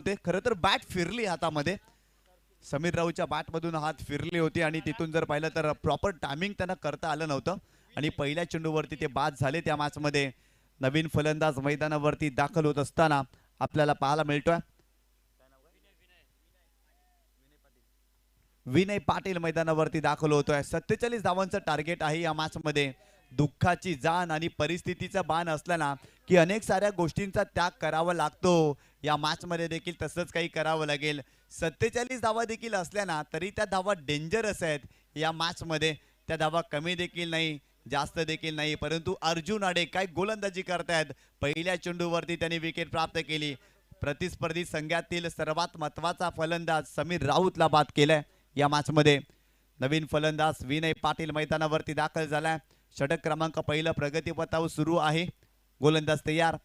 होते. खरं तर बॅट फिरली हातामध्ये. समीर राऊच्या बॅटमधून हात फिरली होती आणि तिथून जर पाहिलं तर प्रॉपर टायमिंग त्यांना करता आलं नव्हतं आणि पहिल्या चेंडूवरती ते बाद झाले. त्या मॅचमध्ये नवीन फलंदाज मैदानावरती दाखल होत असताना आपल्याला पाहायला मिळतोय विनय पाटील मैदानावरती दाखल होतोय. 47 धावांचं टार्गेट आहे या मॅचमध्ये. दुःखाची जाण आणि परिस्थितीचा बाण असला की अनेक साऱ्या गोष्टींचा त्याग करावा लागतो. या मॅचमध्ये देखील तसंच काही करावं लागेल. 47 धावा देखील असल्या तरी त्या धावा डेंजरस आहेत या मॅचमध्ये. त्या धावा कमी देखील नाही, जास्त देखील नाही, परंतु अर्जुन आडे काय गोलंदाजी करतायत. पहिल्या चेंडूवरती त्यांनी विकेट प्राप्त केली. प्रतिस्पर्धी संघातील सर्वात महत्वाचा फलंदाज समीर राऊतला बाद केलाय या मॅचमध्ये. नवीन फलंदाज विनय पाटील मैदानावरती दाखल झालाय. षटक क्रमांक पहिलं प्रगतीपथावर सुरू आहे. गोलंदाज तयार.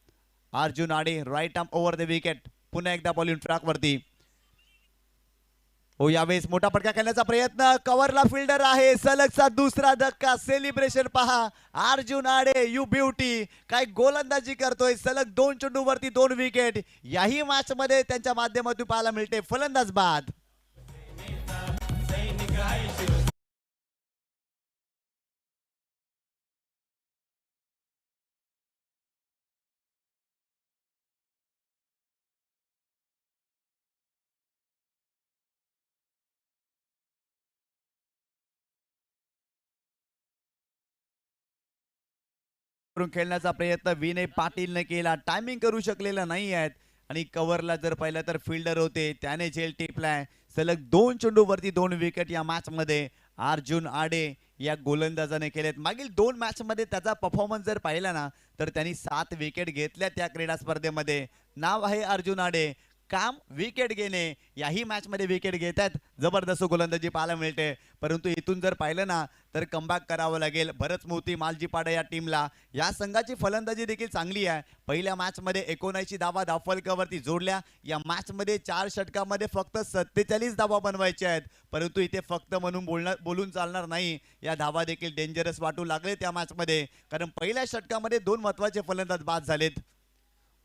Arjun Ade right arm over the wicket. पुन्हा एकदा बॉलिंग ट्रॅक वरती. हो, यावेळेस मोठा फटका खेळण्याचा प्रयत्न. कव्हरला फिल्डर आहे. सलगचा दुसरा धक्का. सेलिब्रेशन पहा. अर्जुन आडे यू ब्युटी काय गोलंदाजी करतोय. सलग 2 चेंडूवरती 2 विकेट याही मॅच मध्ये त्यांच्या माध्यमातून पाहायला मिळते. फलंदाज बाद. खेळण्याचा प्रयत्न विनय पाटीलने केला. टायमिंग करू शकलेला नाही आहेत आणि कव्हरला जर पाहिलं तर फिल्डर होते, त्याने झेल टिपलाय. सलग 2 चेंडूवरती 2 विकेट या मॅच मध्ये अर्जुन आडे या गोलंदाजाने केलेत. मागील 2 मॅच मध्ये त्याचा परफॉर्मन्स जर पाहिला ना तर त्यांनी 7 विकेट घेतल्या त्या क्रीडा स्पर्धेमध्ये. नाव आहे अर्जुन आडे. काम विकेट घेणे. याही मॅच मध्ये विकेट घेतात. जबरदस्त गोलंदाजी पाहायला मिळते. परंतु इथून जर पाहिलं ना तर कमबॅक करावं लागेल भरत मोती मालजीपाडा या टीमला. या संघाची फलंदाजी देखील चांगली आहे. पहिल्या मॅच मध्ये 79 धावा धावफलकावरती जोडल्या. या मॅच मध्ये 4 षटकामध्ये फक्त 47 धावा बनवायच्या आहेत. परंतु इथे फक्त म्हणून बोलून चालणार नाही. या धावा देखील डेंजरस वाटू लागले त्या मॅच मध्ये, कारण पहिल्या षटकामध्ये 2 महत्वाचे फलंदाज बाद झालेत.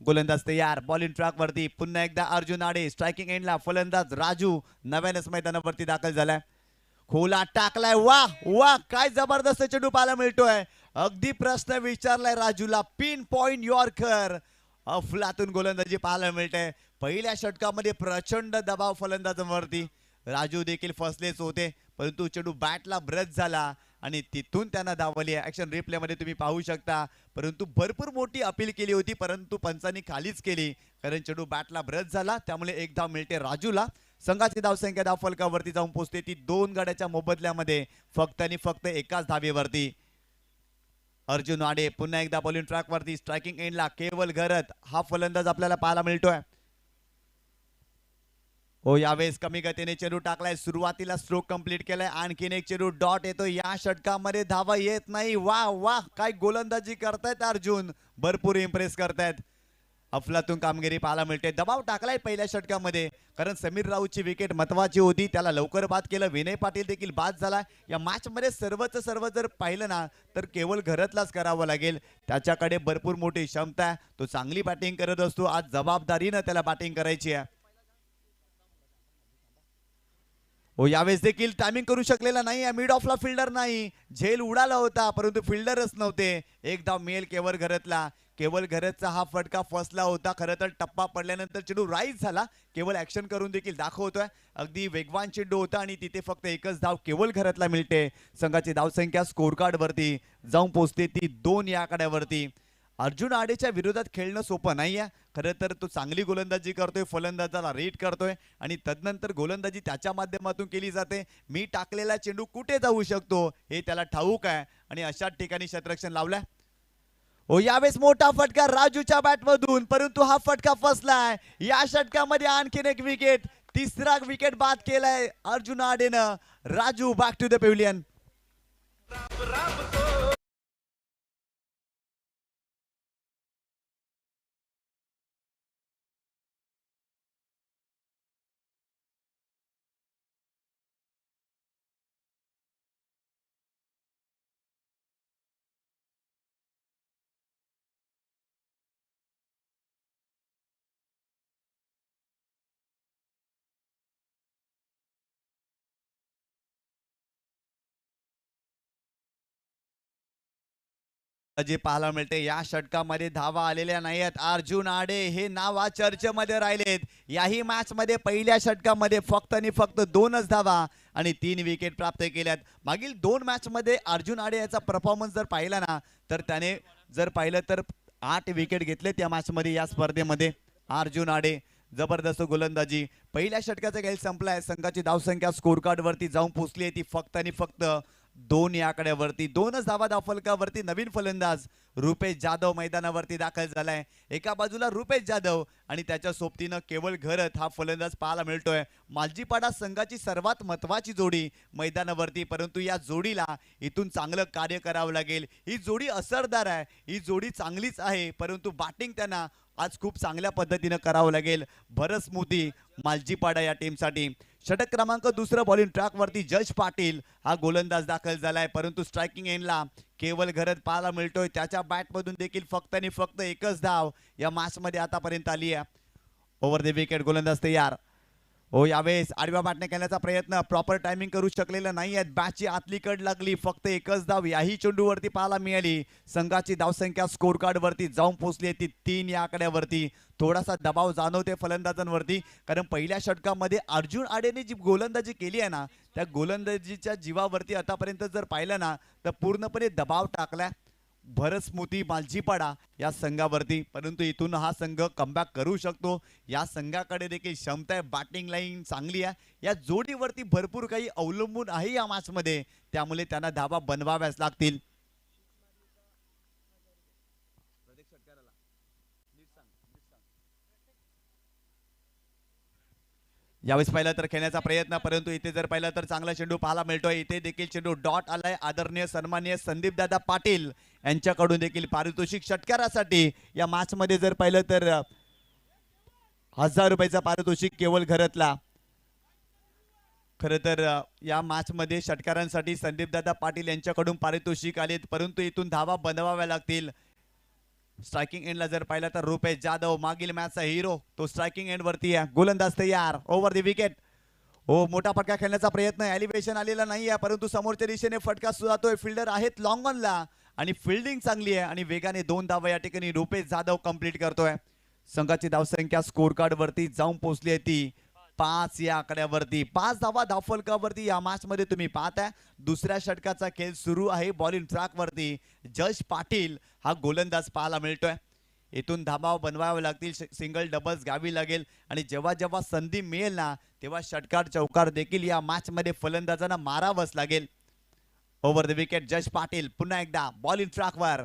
गोलंदाज तयार. बॉलिंग ट्रॅक वरती. पुन्हा एकदा अर्जुन आडे. स्ट्रायकिंग एंडला फलंदाज राजू नव्यानच मैदानावरती दाखल झालाय. खोला टाकलाय. वा वा काय जबरदस्त चेंडू पाहायला मिळतोय. अगदी प्रश्न विचारलाय राजूला. Pin point yorker. अफलातून गोलंदाजी पाहायला मिळते. पहिल्या षटकामध्ये प्रचंड दबाव फलंदाजांवरती. राजू देखील फसलेच होते, परंतु चेंडू बॅटला ब्रश झाला आणि तिथून त्यांना धावली. ऍक्शन रिप्ले मध्ये तुम्ही पाहू शकता. परंतु भरपूर मोठी अपील केली होती, परंतु पंचांनी खालीच केली, कारण चेंडू बॅटला ब्रश झाला. त्यामुळे एक धाव मिळते राजूला. संघाची धावसंख्या धावफलकावरती जाऊन पोहोचते ती 2 गड्याच्या मोबदल्यामध्ये फक्त आणि फक्त एकाच धावेवरती. अर्जुन आडे पुन्हा एकदा बॉलिंग ट्रॅक वरती. स्ट्रायकिंग एंडला केवल घरत हा फलंदाज आपल्याला पाहायला मिळतोय. हो, यावेळेस कमी गतीने चेंडू टाकलाय. सुरुवातीला स्ट्रोक कंप्लीट केलाय. आणखीन एक चेंडू डॉट येतो. या षटकामध्ये धावा येत नाही. वा वा काय गोलंदाजी करतायत अर्जुन. भरपूर इम्प्रेस करतायत. अफलातून कामगिरी पाहायला मिळते. दबाव टाकलाय पहिल्या षटकामध्ये, कारण समीर राऊतची विकेट महत्वाची होती. त्याला लवकर बाद केलं. विनय पाटील देखील बाद झाला. या मॅच मध्ये सर्व जर पाहिलं ना तर केवळ घरातलाच करावं लागेल. त्याच्याकडे भरपूर मोठी क्षमता आहे. तो चांगली बॅटिंग करत असतो. आज जबाबदारीनं त्याला बॅटिंग करायची आहे. हो, यावेळेस देखील टायमिंग करू शकलेला नाही. मिड ऑफला फिल्डर नाही. झेल उडाला होता, परंतु फिल्डरच नव्हते. एक धाव मिळेल केवळ घरतला. केवळ घरतचा हा फटका फसला होता. खरं तर टप्पा पडल्यानंतर चेंडू राईज झाला. केवळ ऍक्शन करून देखील दाखवतोय. अगदी वेगवान चेंडू होता आणि तिथे फक्त एकच धाव केवळ घरतला मिळते. संघाची धावसंख्या स्कोर कार्ड वरती जाऊन पोहोचते ती 2 या आकड्यावरती. अर्जुन आडेच्या विरोधात खेळणं सोपं नाहीये. खरं तर तो चांगली गोलंदाजी करतोय. फलंदाजाला रीड करतोय आणि तदनंतर गोलंदाजी त्याच्या माध्यमातून केली जाते. मी टाकलेला चेंडू कुठे जाऊ शकतो हे त्याला ठाऊक आहे आणि अशाच ठिकाणी शतरक्षण लावलाय. हो, यावेळेस मोठा फटका राजूच्या बॅटमधून, परंतु हा फटका फसलाय. या षटकामध्ये आणखीन एक विकेट. तिसरा विकेट बाद केलाय अर्जुन आडेनं. Raju back to the pavilion. जे पाहायला मिळते या षटकामध्ये धावा आलेल्या नाही आहेत. अर्जुन आडे हे नाव चर्चेमध्ये राहिलेत. याही मॅच मध्ये पहिल्या षटकामध्ये फक्त आणि फक्त 2च धावा आणि 3 विकेट प्राप्त केल्यात. मागील 2 मॅच मध्ये अर्जुन आडे याचा परफॉर्मन्स जर पाहिला ना तर त्याने जर पाहिलं तर 8 विकेट घेतलेत या मॅच मध्ये. या स्पर्धेमध्ये अर्जुन आडे जबरदस्त गोलंदाजी. पहिल्या षटकाचा खेळ संपलाय. संघाची धावसंख्या स्कोर कार्ड वरती जाऊन पोहोचली आहे ती फक्त आणि फक्त 2 या आकड्यावरती. 2च धावा धावफलकावरती नवीन फलंदाज रुपेश जाधव मैदानावरती दाखल झालाय. एका बाजूला रुपेश जाधव आणि त्याच्या सोबतीनं केवळ घरत हा फलंदाज पाहायला मिळतोय. मालजीपाडा संघाची सर्वात महत्वाची जोडी मैदानावरती, परंतु या जोडीला इथून चांगलं कार्य करावं लागेल. ही जोडी असरदार आहे, ही जोडी चांगलीच आहे, परंतु बॅटिंग त्यांना आज खूप चांगल्या पद्धतीनं करावं लागेल. भरत स्मृती मालजीपाडा या टीमसाठी. षटक क्रमांक 2 बॉलिंग ट्रॅक वरती जश पाटील हा गोलंदाज दाखल झालाय, परंतु स्ट्रायकिंग एंडला केवळ घरत पाहायला मिळतोय. त्याच्या बॅट मधून देखील फक्त आणि फक्त एकच धाव या मॅच मध्ये आतापर्यंत आली आहे. ओव्हर द विकेट गोलंदाज तयार. हो, यावेळेस आडव्या बॅटने खेळण्याचा प्रयत्न प्रॉपर टायमिंग करू शकलेला नाही आहेत. बॅटची आतली कड लागली, फक्त एकच धाव याही चेंडूवरती पाहायला मिळाली. संघाची धावसंख्या स्कोर कार्ड वरती जाऊन पोहोचली ती 3 या आकड्यावरती. थोडासा दबाव जाणवते फलंदाजांवरती, कारण पहिल्या षटकामध्ये अर्जुन आडेने जी गोलंदाजी केली आहे ना त्या गोलंदाजीच्या जीवावरती आतापर्यंत जर पाहिलं ना तर पूर्णपणे दबाव टाकलाय भरत स्मृती मालजीपाडा या संघावरती. परंतु इथून हा संघ कमबॅक करू शकतो. या संघाकडे देखील क्षमता आहे, बॅटिंग लाईन चांगली आहे. या जोडीवरती भरपूर काही अवलंबून आहे या मॅच मध्ये, त्यामुळे त्यांना धावा बनवाव्याच लागतील. यावेळेस पाहिलं तर खेळण्याचा प्रयत्न, परंतु इथे जर पाहिलं तर चांगला चेंडू पाहायला मिळतोय. इथे देखील चेंडू डॉट आलाय. आदरणीय सन्माननीय संदीप दादा पाटील यांच्याकडून देखील पारितोषिक षटकारासाठी या मॅच मध्ये जर पाहिलं तर 1000 रुपयाचा पारितोषिक केवळ घरतला. खरं तर या मॅच मध्ये षटकारांसाठी संदीप दादा पाटील यांच्याकडून पारितोषिक आलेत, परंतु इथून धावा बनवाव्या लागतील. स्ट्रायकिंग एंडला जर पाहिला तर रुपेश जाधव मागील मॅचचा हिरो तो स्ट्रायकिंग एंड वरती आहे. गोलंदाज तयार. Over the wicket. हो, मोठा फटका खेळण्याचा प्रयत्न. एलिव्हेशन आलेला नाही आहे, परंतु समोरच्या दिशेने फटका सुधारतोय. फिल्डर आहेत लॉंग ऑनला आणि फिल्डिंग चांगली आहे आणि वेगाने 2 धावा या ठिकाणी रुपेश जाधव कंप्लीट करतोय. संघाची धावसंख्या स्कोर कार्ड वरती जाऊन पोहोचली आहे ती 5 या आकड्यावरती. 5 धावा धावफलकावरती या मॅच मध्ये तुम्ही पाहताय. दुसऱ्या षटकाचा खेळ सुरू आहे. बॉलिंग ट्रॅक वरती जश पाटील हा गोलंदाज पाहायला मिळतोय. इथून धावा बनवावे लागतील, सिंगल डबल्स घ्यावी लागेल आणि जेव्हा जेव्हा संधी मिळेल ना तेव्हा षटकार चौकार देखील या मॅच मध्ये फलंदाजांना मारावंच लागेल. ओव्हर द विकेट जश पाटील पुन्हा एकदा बॉलिंग ट्रॅकवर.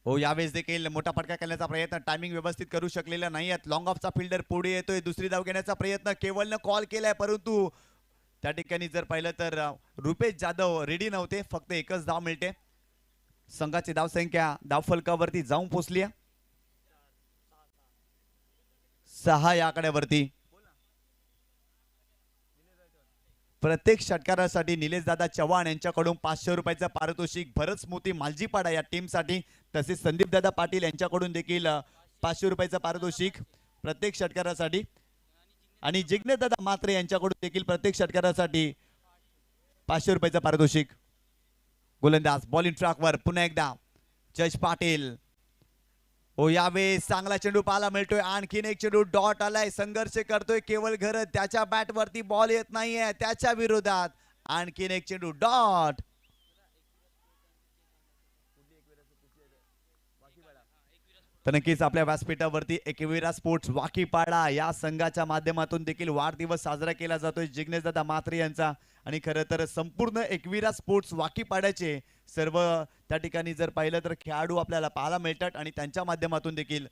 हो, यावेळेस देखील मोठा फटका खेळण्याचा प्रयत्न. टायमिंग व्यवस्थित करू शकलेला नाही आहेत. लॉंग ऑफचा फिल्डर पुढे येतोय. दुसरी धाव घेण्याचा प्रयत्न केवलनं कॉल केलाय, परंतु त्या ठिकाणी जर पाहिलं तर रुपेश जाधव रेडी नव्हते. फक्त एकच धाव मिळते. संघाची धावसंख्या धावफलकावरती जाऊन पोहोचली आहे 6 या आकड्यावरती. प्रत्येक षटकारासाठी निलेश दादा चव्हाण यांच्याकडून 500 रुपयाचं पारितोषिक. भरत स्मृती मालजीपाडा या टीमसाठी, तसेच संदीप दादा पाटील यांच्याकडून देखील 500 रुपयाचं पारितोषिक प्रत्येक षटकारासाठी आणि जिग्नेश दादा मात्रे यांच्याकडून देखील प्रत्येक षटकारासाठी 500 रुपयाचं पारितोषिक. गोलंदाज बॉलिंग ट्रॅकवर पुन्हा एकदा जश पाटील. हो, यावेळेस चांगला चेंडू पाहायला मिळतोय. आणखीन एक चेंडू डॉट आलाय. संघर्ष करतोय केवळ घरत. त्याच्या बॅट वरती बॉल येत नाहीये. त्याच्या विरोधात आणखीन एक चेंडू डॉट. तर नक्कीच आपल्या व्यासपीठावरती एकविरा स्पोर्ट्स वाकीपाडा या संघाच्या माध्यमातून देखील वाढदिवस साजरा केला जातोय जिग्नेश दादा मात्रे यांचा. आणि खरं तर संपूर्ण एकविरा स्पोर्ट्स वाकीपाड्याचे सर्व त्या ठिकाणी जर पाहिलं तर खेळाडू आपल्याला पाहायला मिळतात आणि त्यांच्या माध्यमातून देखील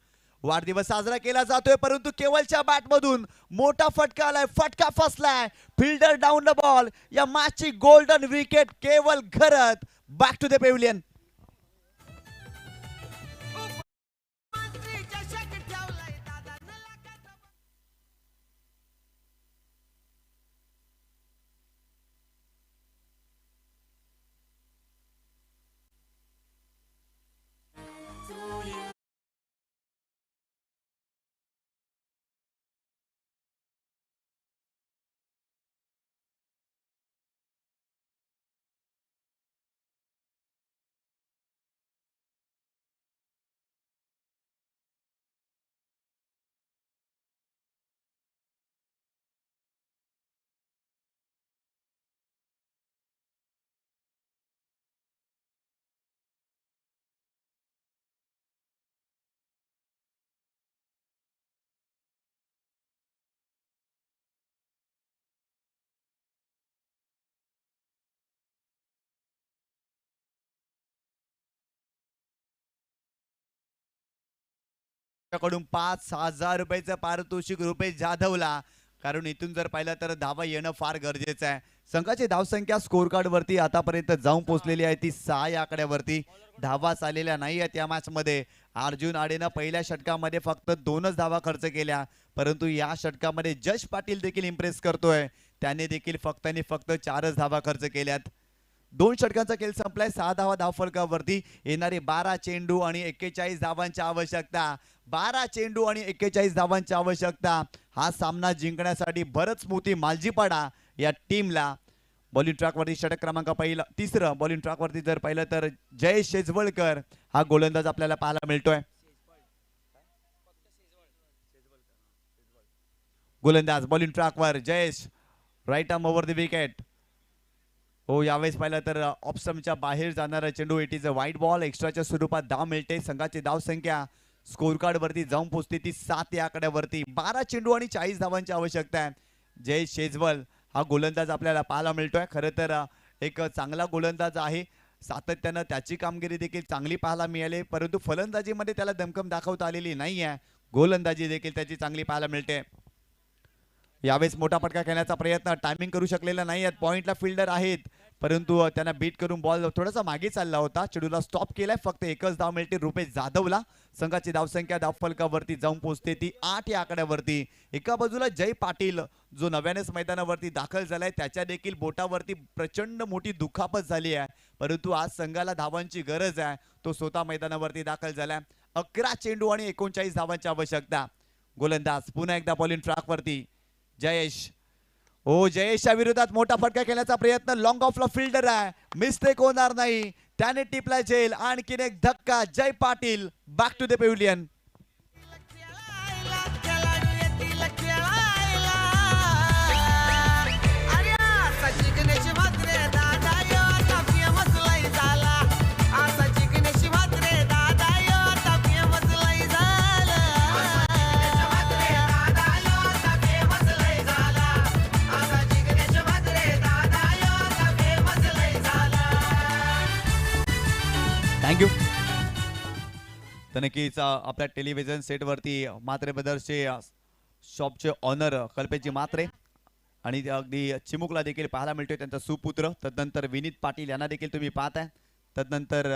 वाढदिवस साजरा केला जातोय. परंतु केवलच्या बॅट मधून मोठा फटका आलाय. फटका फसलाय. Fielder down the ball. या मॅचची golden wicket Kewal Gharat. Back to the pavilion. कडून 5,000 रुपयाचं पारितोषिक रुपेश जाधवला, कारण इथून जर पाहिलं तर धावा येणं फार गरजेचं आहे. संघाची धावसंख्या स्कोर कार्ड वरती आतापर्यंत जाऊन पोहोचलेली आहे ती 6 या आकड्यावरती. धावा आलेल्या नाही आहेत या मॅच मध्ये. अर्जुन आडेनं पहिल्या षटकामध्ये फक्त 2च धावा खर्च केल्या, परंतु या षटकामध्ये जश पाटील देखील इम्प्रेस करतोय. त्याने देखील फक्त 4च धावा खर्च केल्यात. 2 षटकांचा खेळ संपलाय. 6 धावा धावफलकावरती. येणारे 12 चेंडू आणि 41 धावांची आवश्यकता. 12 चेंडू आणि 41 धावांची आवश्यकता. हा सामना जिंकण्यासाठी भरत स्मृती मालजीपाडा या टीमला. बॉलिंग ट्रॅकवरती षटक क्रमांक तिसरं बॉलिंग ट्रॅकवरती जर पाहिलं तर जयेश शेजवळकर हा गोलंदाज आपल्याला पाहायला मिळतोय. गोलंदाज बॉलिंग ट्रॅकवर Jayesh, right arm over the wicket. हो, यावेळेस पाहिलं तर ऑप्शनच्या बाहेर जाणारा चेंडू. It is a white ball. एक्स्ट्राच्या स्वरूपात धाव मिळते. संघाची धाव संख्या स्कोर कार्ड वरती जाऊन पोहोचते ती 7 या आकड्यावरती. 12 चेंडू आणि 40 धावांची आवश्यकता आहे. जय शेजवल हा गोलंदाज आपल्याला पाहायला मिळतोय. खरं तर एक चांगला गोलंदाज आहे. सातत्यानं त्याची कामगिरी देखील चांगली पाहायला मिळाली, परंतु फलंदाजीमध्ये त्याला दमकम दाखवता आलेली नाही आहे. गोलंदाजी देखील त्याची चांगली पाहायला मिळते. यावेळेस मोठा फटका खेळण्याचा प्रयत्न, टायमिंग करू शकलेला नाही आहेत. पॉइंटला फिल्डर आहेत, परंतु त्यांना बीट करून बॉल थोडासा मागे चालला होता. चेंडूला स्टॉप केलाय. फक्त एकच धाव मिळते रुपेश जाधवला. संघाची धावसंख्या धावफलकावरती जाऊन पोहोचते ती 8 या आकड्यावरती. एका बाजूला जय पाटील जो नव्यानेच मैदानावरती दाखल झालाय, त्याच्या देखील बोटावरती प्रचंड मोठी दुखापत झाली आहे, परंतु आज संघाला धावांची गरज आहे. तो स्वतः मैदानावरती दाखल झालाय. 11 चेंडू आणि 39 धावांची आवश्यकता. गोलंदाज पुन्हा एकदा बॉलिंग ट्रॅकवरती जयेश. हो, जयेशच्या विरोधात मोठा फटका खेळण्याचा प्रयत्न. लॉंग ऑफला फिल्डर आहे, मिस्टेक होणार नाही. त्याने टिपला झेल. आणखीन एक धक्का. Jay Patil back to the pavilion. Thank you. तर नक्कीच आपल्या टेलिव्हिजन सेटवरती म्हात्रे ब्रदर्सचे शॉपचे ऑनर कल्पेशजी म्हात्रे आणि अगदी चिमुकला देखील पाहायला मिळतोय त्यांचा सुपुत्र. तदनंतर विनीत पाटील यांना देखील तुम्ही पाहताय. तदनंतर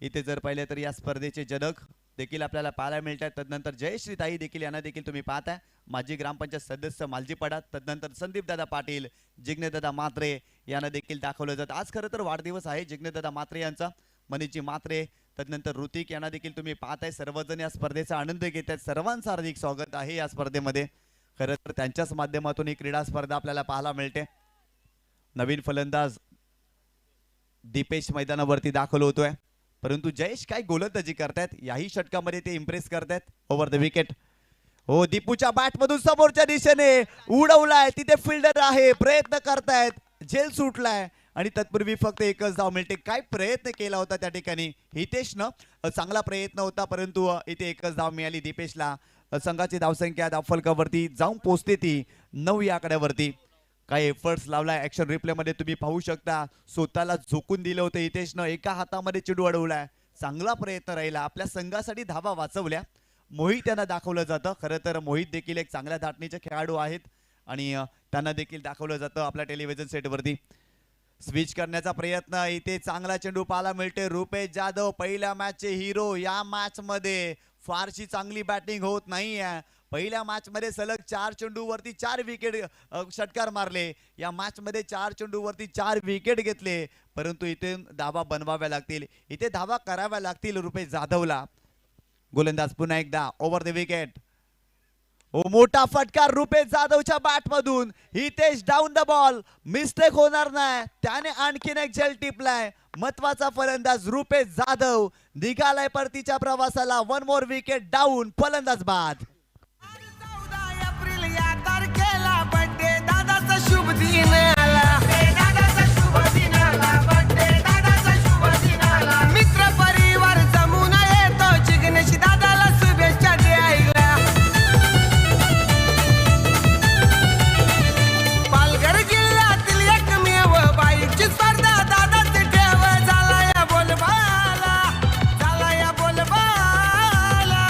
इथे जर पाहिले तर या स्पर्धेचे जनक देखील आपल्याला पाहायला मिळतात. तदनंतर जयश्री ताई देखील यांना देखील तुम्ही पाहताय. माजी ग्रामपंचायत सदस्य मालजीपाडा. तदनंतर संदीपदादा पाटील, जिग्नेशदादा म्हात्रे यांना देखील दाखवलं जातं. आज खरं तर वाढदिवस आहे जिग्नेशदादा म्हात्रे यांचा. मनीषजी म्हात्रे, तदनंतर ऋतिक यांना देखील तुम्ही पाहताय. सर्वजण या स्पर्धेचा आनंद घेत आहेत. सर्वांचं हार्दिक स्वागत आहे या स्पर्धेमध्ये. खरं तर त्यांच्याच माध्यमातून ही क्रीडा स्पर्धा आपल्याला पाहायला मिळते. नवीन फलंदाज दीपेश मैदानावरती दाखल होतोय, परंतु जयेश काय गोलंदाजी करतायत. याही षटकामध्ये ते इम्प्रेस करतायत. Over the wicket. हो, दीपूच्या बॅट मधून समोरच्या दिशेने उडवलाय. तिथे फिल्डर आहे, प्रयत्न करतायत. झेल सुटलाय आणि तत्पूर्वी फक्त एकच धाव मिळते. काय प्रयत्न केला होता त्या ठिकाणी हितेशनं, चांगला प्रयत्न होता, परंतु इथे एकच धाव मिळाली दीपेशला. संघाची धावसंख्या धावफलकावरती जाऊन पोहोचते ती 9 या आकड्यावरती. काय एफर्ट्स लावलाय ऍक्शन रिप्ले मध्ये तुम्ही पाहू शकता. स्वतःला झोकून दिलं होतं हितेशनं. एका हातामध्ये चेंडू अडवलाय. चांगला प्रयत्न राहिला. आपल्या संघासाठी धावा वाचवल्या. मोहित यांना दाखवलं जातं. खरं तर मोहित देखील एक चांगल्या धाटणीचे खेळाडू आहेत आणि त्यांना देखील दाखवलं जातं आपल्या टेलिव्हिजन सेटवरती. स्विच करण्याचा प्रयत्न. इथे चांगला चेंडू पाहायला मिळते. रुपेश जाधव पहिल्या मॅचचे हिरो. या मॅच मध्ये फारशी चांगली बॅटिंग होत नाहीये. पहिल्या मॅच मध्ये सलग 4 चेंडूवरती 4 विकेट षटकार मारले. या मॅच मध्ये 4 चेंडूवरती 4 विकेट घेतले, परंतु इथे धावा बनवाव्या लागतील. इथे धावा कराव्या लागतील रुपेश जाधवला. गोलंदाज पुन्हा एकदा ओव्हर द विकेट. हो, मोठा फटका रुपेश जाधवच्या बॅट मधून. Hitesh down the ball. Mistake होणार नाही. त्याने आणखीन एक झेल टिपलाय. महत्वाचा फलंदाज रुपेश जाधव निघालाय परतीच्या प्रवासाला. 1 मोर विकेट डाऊन. फलंदाज बाद. 14 एप्रिल या तारखेला बर्थडे दादाचा शुभ दिन आला. दादाचा शुभ दिन आला. बर्थडे दादाचा शुभ दिन आला. मित्र परिवार जमून येतो जिग्नेश दादाला शुभेच्छा द्यायला. पालघर जिल्ह्यातील एकमेव बाईकची स्पर्धा दादाचे ठेव. झाला या बोलबाला. झाला या बोलबाला.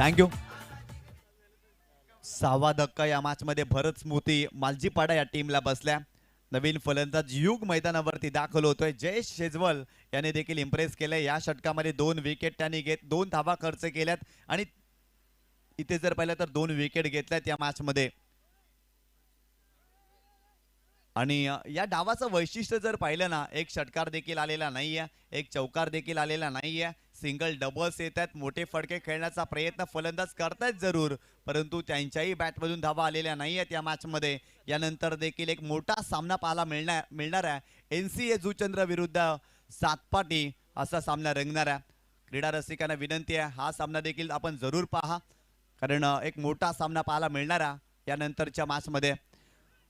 थँक्यू. 6वा धक्का या मॅच मध्ये भरत स्मृती मालजीपाडा या टीमला बसल्या. नवीन फलंदाज युग मैदानावरती दाखल होतोय. जयेश शेजवल याने देखील इम्प्रेस केलंय. या षटकामध्ये 2 विकेट त्यांनी घेत 2 धावा खर्च केल्यात आणि इथे जर पाहिलं तर 2 विकेट घेतल्यात या मॅच मध्ये. आणि या डावाचं वैशिष्ट्य जर पाहिलं ना, एक षटकार देखील आलेला नाहीये, एक चौकार देखील आलेला नाहीये. सिंगल डबल्स येत आहेत. मोठे फटके खेळण्याचा प्रयत्न फलंदाज करतायत जरूर, परंतु त्यांच्याही बॅटमधून धावा आलेल्या नाही आहेत या मॅच मध्ये. यानंतर देखील एक मोठा सामना पाहायला मिळणार आहे. NCA जुचंद्र विरुद्ध सातपाटी असा सामना रंगणार आहे. क्रीडा रसिकांना विनंती आहे, हा सामना देखील आपण जरूर पहा, कारण एक मोठा सामना पाहायला मिळणार आहे यानंतरच्या मॅच मध्ये.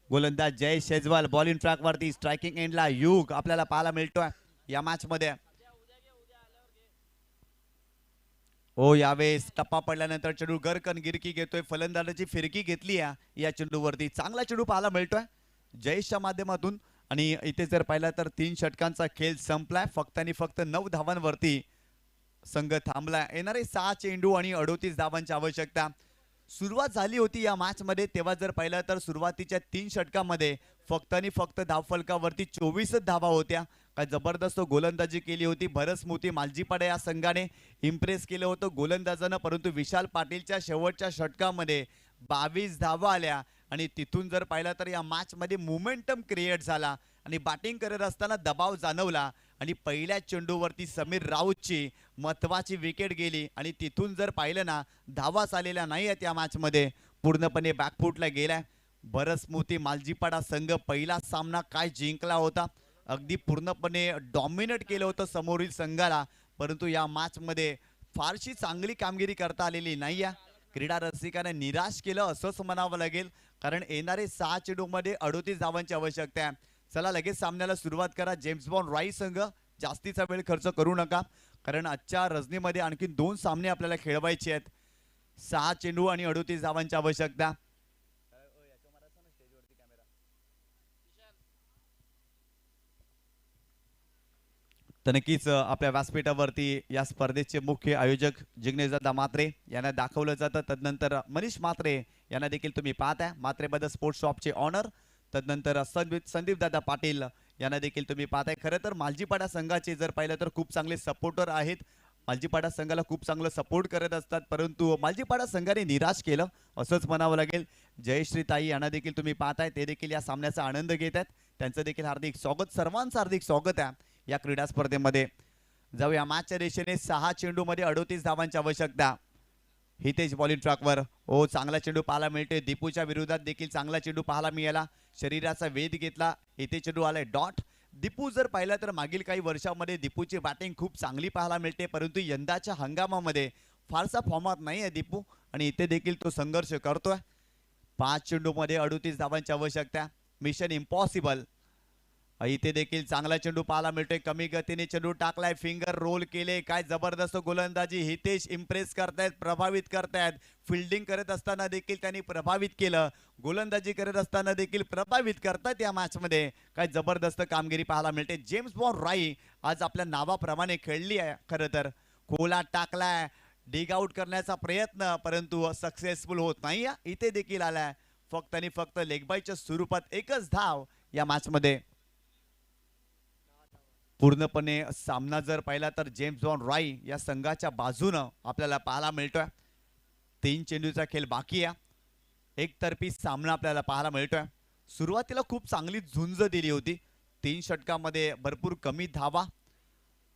गोलंदाज जय शेजवाल बॉलिंग ट्रॅक वरती, स्ट्रायकिंग एंडला युग आपल्याला पाहायला मिळतोय या मॅच मध्ये. हो, यावेळेस टप्पा पडल्यानंतर चेंडू गरकन गिरकी घेतोय. फलंदाजाची फिरकी घेतली या चेंडूवरती. चांगला चेंडू पाहायला मिळतोय जयेशच्या माध्यमातून. आणि इथे जर पाहिलं तर 3 षटकांचा खेळ संपलाय. फक्त आणि फक्त 9 धावांवरती संघ थांबलाय. येणारे 6 चेंडू आणि 38 धावांची आवश्यकता. सुरुवात झाली होती या मॅच मध्ये तेव्हा जर पाहिलं तर सुरुवातीच्या 3 षटकामध्ये फक्त आणि फक्त धावफलकावरती 24 धावा होत्या. काय जबरदस्त गोलंदाजी केली होती. भरत स्मृती मालजीपाडा या संघाने इम्प्रेस केलं होतं गोलंदाजानं, परंतु विशाल पाटीलच्या शेवटच्या षटकामध्ये 22 धावा आल्या. आणि तिथून जर पाहिलं तर या मॅच मध्ये मोमेंटम क्रिएट झाला आणि बॅटिंग करत असताना दबाव जाणवला. आणि पहिल्या चेंडूवरती समीर राऊतची महत्वाची विकेट गेली आणि तिथून जर पाहिलं ना, धावाच आलेल्या नाही आहेत या मॅच मध्ये. पूर्णपणे बॅकफुटला गेलाय. भरत स्मृती मालजीपाडा संघ पहिला सामना काय जिंकला होता, अगदी पूर्णपणे डॉमिनेट केलं होतं समोरील संघाला, परंतु या मॅच मध्ये फारशी चांगली कामगिरी करता आलेली नाही आहे. क्रीडा रसिकांना निराश केलं असंच म्हणावं लागेल, कारण येणारे 6 चेंडूमध्ये 38 धावांची आवश्यकता आहे. चला लगेच सामन्याला सुरुवात करा. जेम्स बॉन्ड राई संघ, जास्तीचा वेळ खर्च करू नका, कारण आजच्या रजनीमध्ये आणखी 2 सामने आपल्याला खेळवायचे आहेत. 6 चेंडू आणि 38 धावांची आवश्यकता. तर नक्कीच आपल्या व्यासपीठावरती या स्पर्धेचे मुख्य आयोजक जिग्नेशदादा म्हात्रे यांना दाखवलं जातं. तदनंतर मनीष म्हात्रे यांना देखील तुम्ही पाहताय. म्हात्रे बद्दल स्पोर्ट्स शॉपचे ऑनर. तदनंतर संदीप दादा पाटील यांना देखील तुम्ही पाहताय. खरं तर मालजीपाडा संघाचे जर पाहिलं तर खूप चांगले सपोर्टर आहेत. मालजीपाडा संघाला खूप चांगलं सपोर्ट करत असतात, परंतु मालजीपाडा संघाने निराश केलं असंच म्हणावं लागेल. जयश्री ताई यांना देखील तुम्ही पाहताय, ते देखील या सामन्याचा आनंद घेत आहेत. त्यांचं देखील हार्दिक स्वागत, सर्वांचं हार्दिक स्वागत आहे या क्रीडा स्पर्धेमध्ये. जाऊया मॅचच्या दिशेने. 6 चेंडूमध्ये 38 धावांची आवश्यकता. हितेश बॉलिंग ट्रॅकवर. हो, चांगला चेंडू पाहायला मिळते. दीपूच्या विरोधात देखील चांगला चेंडू पाहायला मिळाला. शरीराचा वेध घेतला. इथे चेंडू आलाय डॉट. दीपू जर पाहिलं तर मागील काही वर्षांमध्ये दीपूची बॅटिंग खूप चांगली पाहायला मिळते, परंतु यंदाच्या हंगामामध्ये फारसा फॉर्मात नाही आहे दीपू, आणि इथे देखील तो संघर्ष करतोय. 5 चेंडूमध्ये 38 धावांची आवश्यकता. Mission impossible. इथे देखील चांगला चेंडू पाहायला मिळतोय. कमी गतीने चेंडू टाकलाय, फिंगर रोल केले. काय जबरदस्त गोलंदाजी. हितेश इम्प्रेस करतायत, प्रभावित करतायत. फिल्डिंग करत असताना देखील त्यांनी प्रभावित केलं. गोलंदाजी करत असताना देखील प्रभावित करतात या मॅच मध्ये. काय जबरदस्त कामगिरी पाहायला मिळते. जेम्स बॉन्ड राई आज आपल्या नावाप्रमाणे खेळली आहे. खरं तर खोला टाकलाय, डिग आउट करण्याचा प्रयत्न, परंतु सक्सेसफुल होत नाही. इथे देखील आलाय फक्त आणि फक्त लेगबाईच्या स्वरूपात 1च धाव या मॅच मध्ये. पूर्णपणे सामना जर पाहिला तर जेम्स बॉन्ड राई या संघाच्या बाजूनं आपल्याला पाहायला मिळतोय. 3 चेंडूचा खेळ बाकी आहे. एकतर्फी सामना आपल्याला पाहायला मिळतोय. सुरुवातीला खूप चांगली झुंज दिली होती. 3 षटकामध्ये भरपूर कमी धावा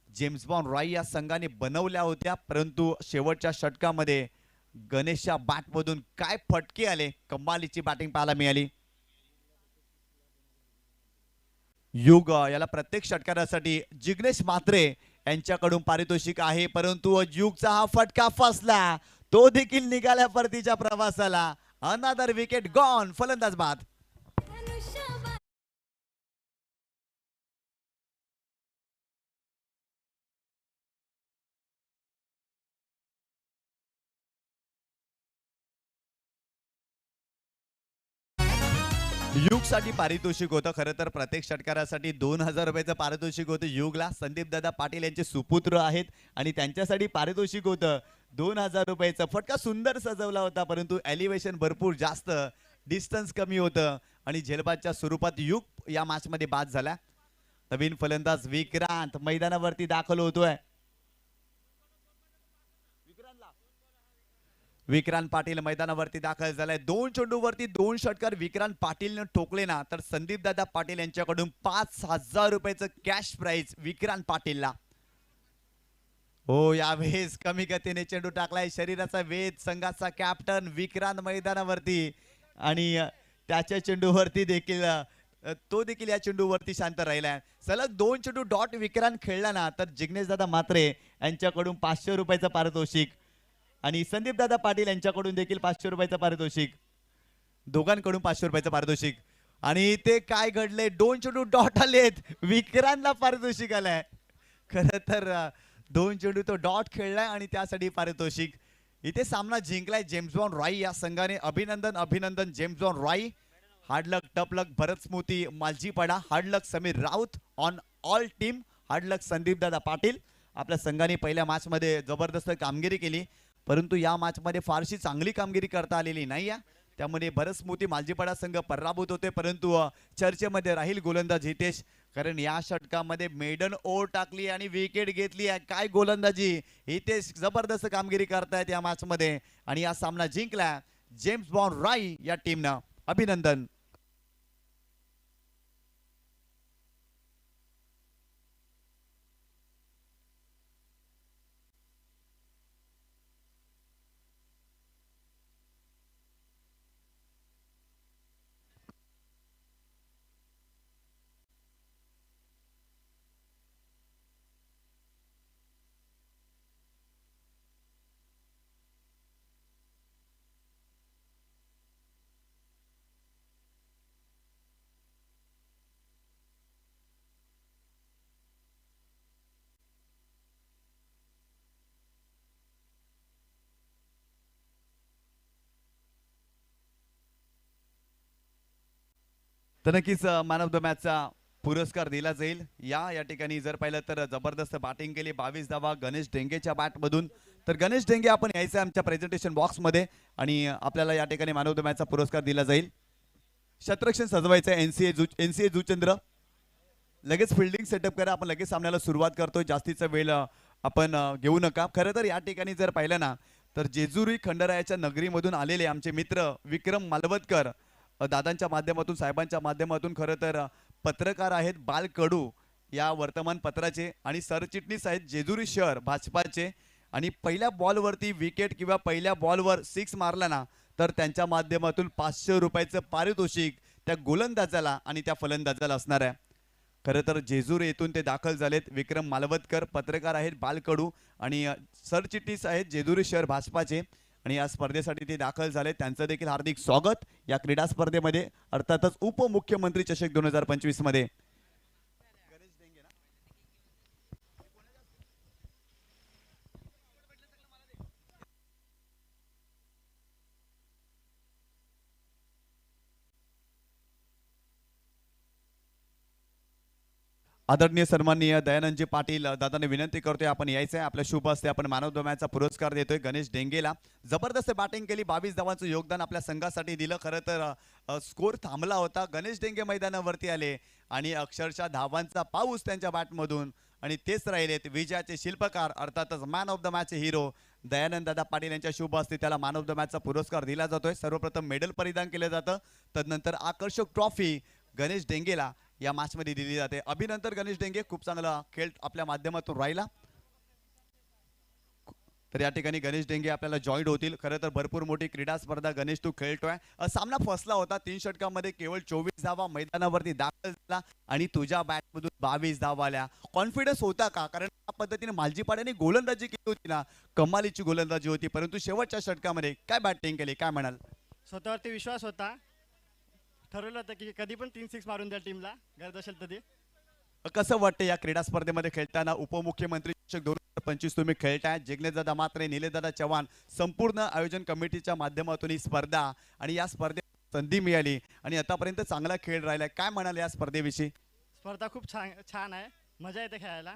जेम्स बॉन्ड राई या संघाने बनवल्या होत्या, परंतु शेवटच्या षटकामध्ये गणेशच्या बॅटमधून काय फटके आले. कमालीची बॅटिंग पाहायला मिळाली. युग याला प्रत्येक षटकारासाठी जिग्नेश म्हात्रे यांच्याकडून पारितोषिक आहे, परंतु युगचा हा फटका फसला. तो देखील निघाल्या परतीच्या प्रवासाला. Another wicket gone. फलंदाज बाद. युगसाठी पारितोषिक होतं. खरं तर प्रत्येक षटकारासाठी 2000 रुपयाचं पारितोषिक होतं युगला. संदीप दादा पाटील यांचे सुपुत्र आहेत आणि त्यांच्यासाठी पारितोषिक होतं 2000 रुपयाचा फटका सुंदर सजवला होता, परंतु एलिव्हेशन भरपूर जास्त, डिस्टन्स कमी होतं आणि झेलबादच्या स्वरूपात युग या मॅच मध्ये बाद झाला. नवीन फलंदाज विक्रांत मैदानावरती दाखल होतोय. विक्रांत पाटील मैदानावरती दाखल झालाय. 2 चेंडूवरती 2 षटकार विक्रांत पाटीलने ठोकले ना, तर संदीप दादा पाटील यांच्याकडून 5000 रुपयाचं कॅश प्राइज विक्रांत पाटीलला. हो, यावेळेस कमी गतीने चेंडू टाकलाय. शरीराचा वेध, संघाचा कॅप्टन विक्रांत मैदानावरती आणि त्याच्या चेंडूवरती देखील तो देखील या चेंडूवरती शांत राहिलाय. सलग 2 चेंडू डॉट विक्रांत खेळला ना, तर जिग्नेश दादा म्हात्रे यांच्याकडून 500 रुपयाचं पारितोषिक आणि संदीप दादा पाटील यांच्याकडून देखील 500 रुपयाचं पारितोषिक. दोघांकडून 500 रुपयाचं पारितोषिक. आणि ते काय घडले, 2 चेंडू डॉट आलेत, विक्रांतला पारितोषिक आलाय. खरं तर 2 चेंडू तो डॉट खेळलाय आणि त्यासाठी पारितोषिक. इथे सामना जिंकलाय जेम्स बॉन्ड रॉय या संघाने. अभिनंदन अभिनंदन जेम्स बॉन्ड रॉय. हार्डलक टपलक Bharat Smriti Maljipada, hard luck Sameer Raut on all team, hard luck Sandeep Dada Patil. आपल्या संघाने पहिल्या मॅच मध्ये जबरदस्त कामगिरी केली, परंतु या मॅच मध्ये फारशी चांगली कामगिरी करता आलेली नाही. त्यामुळे भरत स्मृती मालजीपाडा संघ पराभूत होते, परंतु चर्चेमध्ये राहील गोलंदाज हितेश, कारण या षटकामध्ये मेडन ओव्हर टाकली आणि विकेट घेतली आहे. काय गोलंदाजी, हितेश जबरदस्त कामगिरी करतायत या मॅच मध्ये आणि या सामना जिंकला जेम्स बॉन्ड रॉय या टीमनं. अभिनंदन. तर नक्कीच मॅन ऑफ द मॅचचा पुरस्कार दिला जाईल. या ठिकाणी जर पाहिलं तर जबरदस्त बॅटिंग केली, 22 धावा गणेश डेंगेच्या बॅटमधून. तर गणेश डेंगे आपण यायचं आमच्या प्रेझेंटेशन बॉक्समध्ये आणि आपल्याला या ठिकाणी मॅन ऑफ द मॅचचा पुरस्कार दिला जाईल. शतरक्षण सजवायचं एनसीए जुचंद्र. लगेच फिल्डिंग सेटअप करा, आपण लगेच सामन्याला सुरुवात करतोय, जास्तीचा वेळ आपण घेऊ नका. खरं तर या ठिकाणी जर पाहिलं ना, तर जेजुरी खंडरायाच्या नगरीमधून आलेले आमचे मित्र विक्रम मालवतकर दादांच्या माध्यमातून, साहेबांच्या माध्यमातून खरं तर पत्रकार आहेत बालकडू या वर्तमानपत्राचे आणि सरचिटणीस आहेत जेजुरी शहर भाजपाचे. आणि पहिल्या बॉलवरती विकेट किंवा पहिल्या बॉलवर 6 मारला ना, तर त्यांच्या माध्यमातून 500 रुपयाचं पारितोषिक त्या गोलंदाजाला आणि त्या फलंदाजाला असणार आहे. खरं तर जेजूर येथून ते दाखल झालेत. विक्रम मालवतकर पत्रकार आहेत बालकडू आणि सरचिटणीस आहेत जेजुरी शहर भाजपाचे आणि या स्पर्धेसाठी ते दाखल झाले. त्यांचं देखील हार्दिक स्वागत या क्रीडा स्पर्धेमध्ये, अर्थातच उपमुख्यमंत्री चषक 2025 मध्ये. आदरणीय सन्माननीय दयानंदजी पाटील दादाने विनंती करतोय आपण यायचं आहे. आपल्या शुभ हस्ते आपण मॅन ऑफ द मॅचचा पुरस्कार देतोय गणेश डेंगेला. जबरदस्त बॅटिंग केली, 22 धावांचं योगदान आपल्या संघासाठी दिलं. खरं तर स्कोर थांबला होता, गणेश डेंगे मैदानावरती आले आणि अक्षरशः धावांचा पाऊस त्यांच्या बॅटमधून आणि तेच राहिलेत विजयाचे शिल्पकार, अर्थातच man of the match hero Dayanand Dada Patil यांच्या शुभ हस्ते त्याला मॅन ऑफ द मॅचचा पुरस्कार दिला जातोय. सर्वप्रथम मेडल परिधान केलं जातं, तदनंतर आकर्षक ट्रॉफी गणेश डेंगेला या मॅच मध्ये दिली जाते. अभिनंदन गणेश डेंगे, खूप चांगला खेळ आपल्या माध्यमातून राहिला. तर या ठिकाणी गणेश डेंगे आपल्याला जॉईंट होतील. खरं तर भरपूर मोठी क्रीडा स्पर्धा गणेश तू खेळतोय. सामना फसला होता, 3 षटकांमध्ये केवळ 24 धावा मैदानावरती दाखल झाला आणि तुझ्या बॅटमधून 22 धावा आल्या. कॉन्फिडन्स होता का? कारण या पद्धतीने मालजीपाड्याने गोलंदाजी केली होती ना, कमालीची गोलंदाजी होती, परंतु शेवटच्या षटकामध्ये काय बॅटिंग केली, काय म्हणाल? स्वतःवरती विश्वास होता, ठरवलं होतं की कधी पण 3-6 मारून द्या टीमला, गरज असेल तर. कसं वाटतं या क्रीडा स्पर्धेमध्ये खेळताना? उपमुख्यमंत्री चषक 2025 तुम्ही खेळताय. जिग्नेशदादा मात्रे, निलेशदादा चव्हाण, संपूर्ण आयोजन कमिटीच्या माध्यमातून ही स्पर्धा आणि या स्पर्धेत संधी मिळाली आणि आतापर्यंत चांगला खेळ राहिलाय. काय म्हणाल या स्पर्धेविषयी? स्पर्धा खूप छान आहे, मजा येते खेळायला.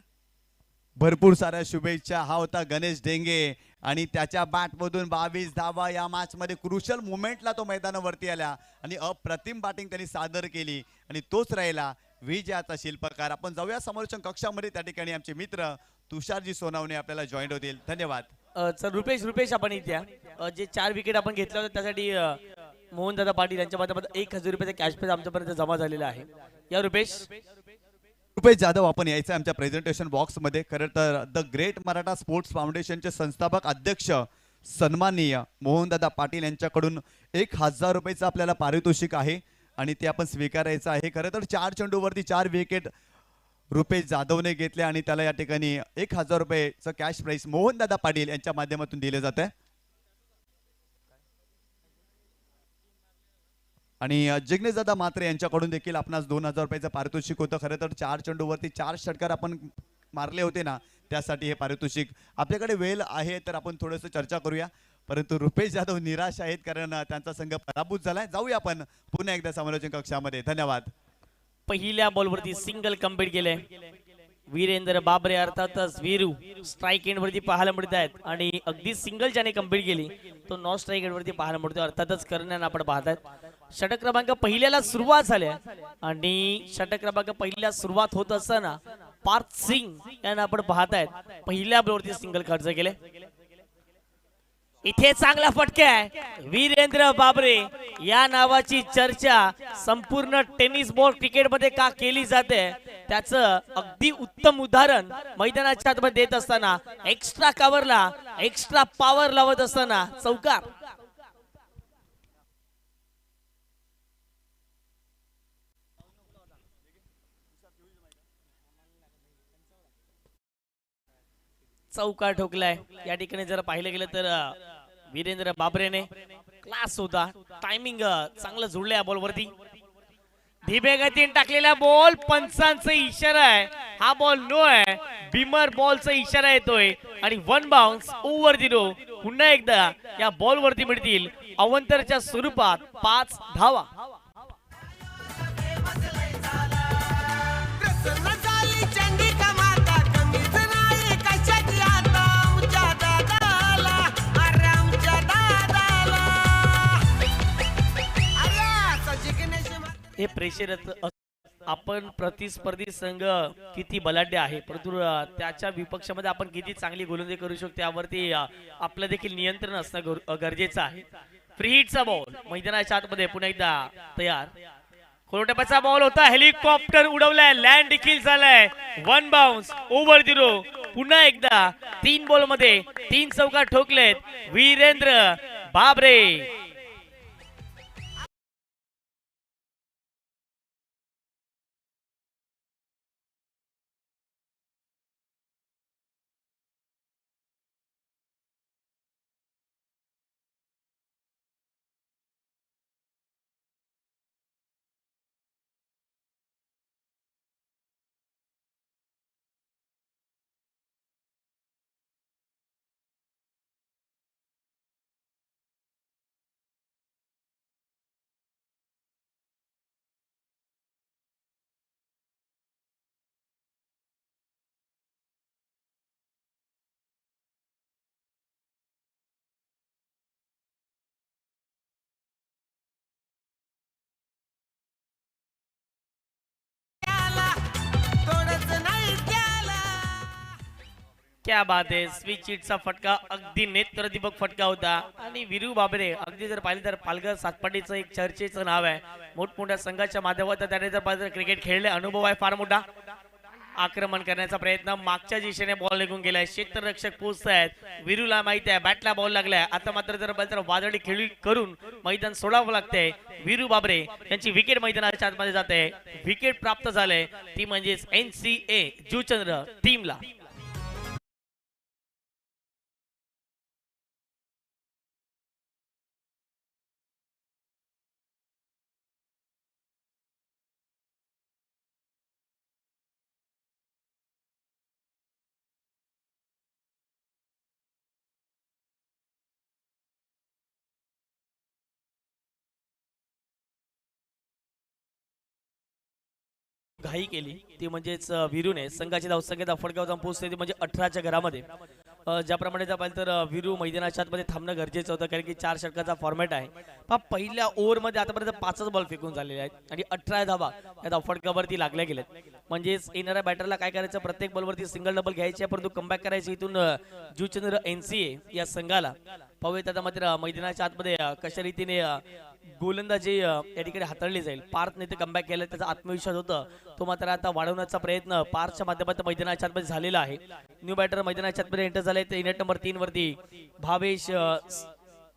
भरपूर साऱ्या शुभेच्छा. हा होता गणेश डेंगे आणि त्याच्या बॅटमधून 22 धावा या मॅच मध्ये क्रुशल मोमेंटला तो मैदानावरती आला आणि अप्रतिम बॅटिंग त्यांनी सादर केली आणि तोच राहिला विजयाचा शिल्पकार. आपण जाऊया समोरच्या कक्षामध्ये. त्या ठिकाणी आमचे मित्र तुषारजी सोनावणे आपल्याला जॉईन होतील. धन्यवाद. सर रुपेश आपण इथे या. जे 4 विकेट आपण घेतल्या होत्या त्यासाठी मोहनदादा पाटील यांच्या माध्यमातून 1000 रुपयाचा कॅश प्राइज आमच्यापर्यंत जमा झालेला आहे. या रुपेश जाधव आपण यायचं आमच्या प्रेझेंटेशन बॉक्स मध्ये. खरं तर द ग्रेट मराठा स्पोर्ट्स फाउंडेशनचे संस्थापक अध्यक्ष सन्माननीय मोहनदादा पाटील यांच्याकडून 1000 रुपयाचं आपल्याला पारितोषिक आहे आणि ते आपण स्वीकारायचं आहे. खरं तर 4 चेंडूवरती 4 विकेट रुपेश जाधवने घेतले आणि त्याला या ठिकाणी 1000 रुपयेचं कॅश प्राइज मोहनदादा पाटील यांच्या माध्यमातून दिले जात आहे. आणि जिग्नेशदादा मात्रे यांच्याकडून देखील आपणास 2000 रुपयाचं पारितोषिक होतं. खरं तर 4 चेंडूवरती 4 षटकार आपण मारले होते ना, त्यासाठी हे पारितोषिक. आपल्याकडे वेळ आहे तर आपण थोडंसं चर्चा करूया, परंतु रुपेश जाधव निराश आहेत कारण त्यांचा संघ पराभूत झालाय. जाऊया आपण पुन्हा एकदा समालोचन कक्षामध्ये. धन्यवाद. पहिल्या बॉलवरती सिंगल कंप्लीट केले वीरेंद्र बाबरे अर्थातच वीरू. स्ट्राईक एंड वरती पाहायला मिळत आहेत आणि अगदी सिंगल ज्याने कंप्लीट केली तो नॉन स्ट्राईक एंड वरती पाहायला मिळतो. अर्थातच करण्यानं आपण पाहतात षटक क्रमांक पहिल्याला सुरुवात झाल्या आणि षटक क्रमांक पहिल्या सुरुवात होत असताना पार्थ सिंग यांना आपण पाहतायत पहिल्या बॉलवरती सिंगल खर्च केले. इथे चांगला फटका आहे. वीरेंद्र बाबरे या नावाची चर्चा संपूर्ण टेनिस बॉल क्रिकेट मध्ये का केली जाते त्याचं अगदी उत्तम उदाहरण मैदानाच्या आतमध्ये देत असताना एक्स्ट्रा कव्हरला एक्स्ट्रा पॉवर लावत असताना चौकार. चौकार ठोकलाय. या ठिकाणी जर पाहिलं गेलं तर वीरेंद्र बाबरेने क्लास होता. टायमिंग चांगलं जुळलंय बॉलवरती. धीमे गतीने टाकलेला बॉल पंचांचा इशारा आहे. हा बॉल नो आहे. बिमर बॉलचा इशारा येतोय आणि 1 बाउन्स ओव्हर दिलो. पुन्हा एकदा या बॉल वरती मिळतील अवंतरच्या स्वरूपात 5 धावा. प्रसन्न झाली चंडिका माता कमीच नाही कशाची आता आमच्या दादाला अरे आमच्या दादाला अरे असं जिग्नेश हे प्रेशर आपण प्रतिस्पर्धी संघ किती बलाढ्य आहे परंतु त्याच्या विपक्षामध्ये आपण किती चांगली गोलंदाजी करू शकतो यावरती आपलं देखील नियंत्रण असणं गरजेचं आहे. फ्री हिटचा बॉल मैदानाच्या आतमध्ये पुन्हा एकदा तयार. कोलटप्याचा बॉल होता. हेलिकॉप्टर उडवलाय. लँड देखील झालाय. 1 बाउन्स ओव्हर दिलो. पुन्हा एकदा 3 बॉल मध्ये 3 चौकार ठोकलेत वीरेंद्र बाबरे. थोडंच नाही त्याला क्या बात आहे. स्विच हिटचा फटका अगदी नेत्रदीपक फटका होता आणि वीरू बाबरे अगदी जर पाहिलं तर पालघर सातपाटीचं एक चर्चेचं नाव आहे. मोठमोठ्या संघाच्या माध्यमातून त्याने जर पाहिलं तर क्रिकेट खेळले अनुभव आहे फार मोठा. आक्रमण करण्याचा प्रयत्न मागच्या दिशेने बॉल निघून गेलाय. क्षेत्ररक्षक पोहोचत आहेत. वीरूला माहिती आहे बॅटला बॉल लागलाय. आता मात्र जर पाहिलं तर वादळी खेळी करून मैदान सोडावं लागतंय. वीरू बाबरे यांची विकेट मैदानाच्या आतमध्ये जाते. विकेट प्राप्त झाले ती म्हणजेच NCA जुचंद्र टीमला. घाई केली ती म्हणजेच वीरूने संघाची धावसंख्या फटकाव जाऊन पोहोचते ती म्हणजे 18च्या घरामध्ये. ज्याप्रमाणे जर पाहिलं तर वीरू मैदानाच्या आतमध्ये थांबणं गरजेचं होतं कारण की 4 षटकाचा फॉर्मॅट आहे. पण पहिल्या ओव्हरमध्ये आतापर्यंत 5च बॉल फेकून झालेले आहेत आणि 18 धावा या धावफटकावरती लागल्या गेल्यात. म्हणजेच येणाऱ्या बॅटरला काय करायचं, प्रत्येक बॉलवरती सिंगल डबल घ्यायचे परंतु कमबॅक करायचे. इथून जुचंद्र NCA या संघाला पाहूयात आता मात्र मैदानाच्या आतमध्ये कशा रीतीने गोलंदाजी या ठिकाणी हाताळली जाईल. पार्थने ते कमबॅक केलं, त्याचा आत्मविश्वास होता तो मात्र आता वाढवण्याचा प्रयत्न पार्थच्या माध्यमातून मैदानाच्या आतमध्ये झालेला आहे. न्यू बॅटर मैदानाच्या आतमध्ये एंटर झाले ते नेट नंबर 3 वरती भावेश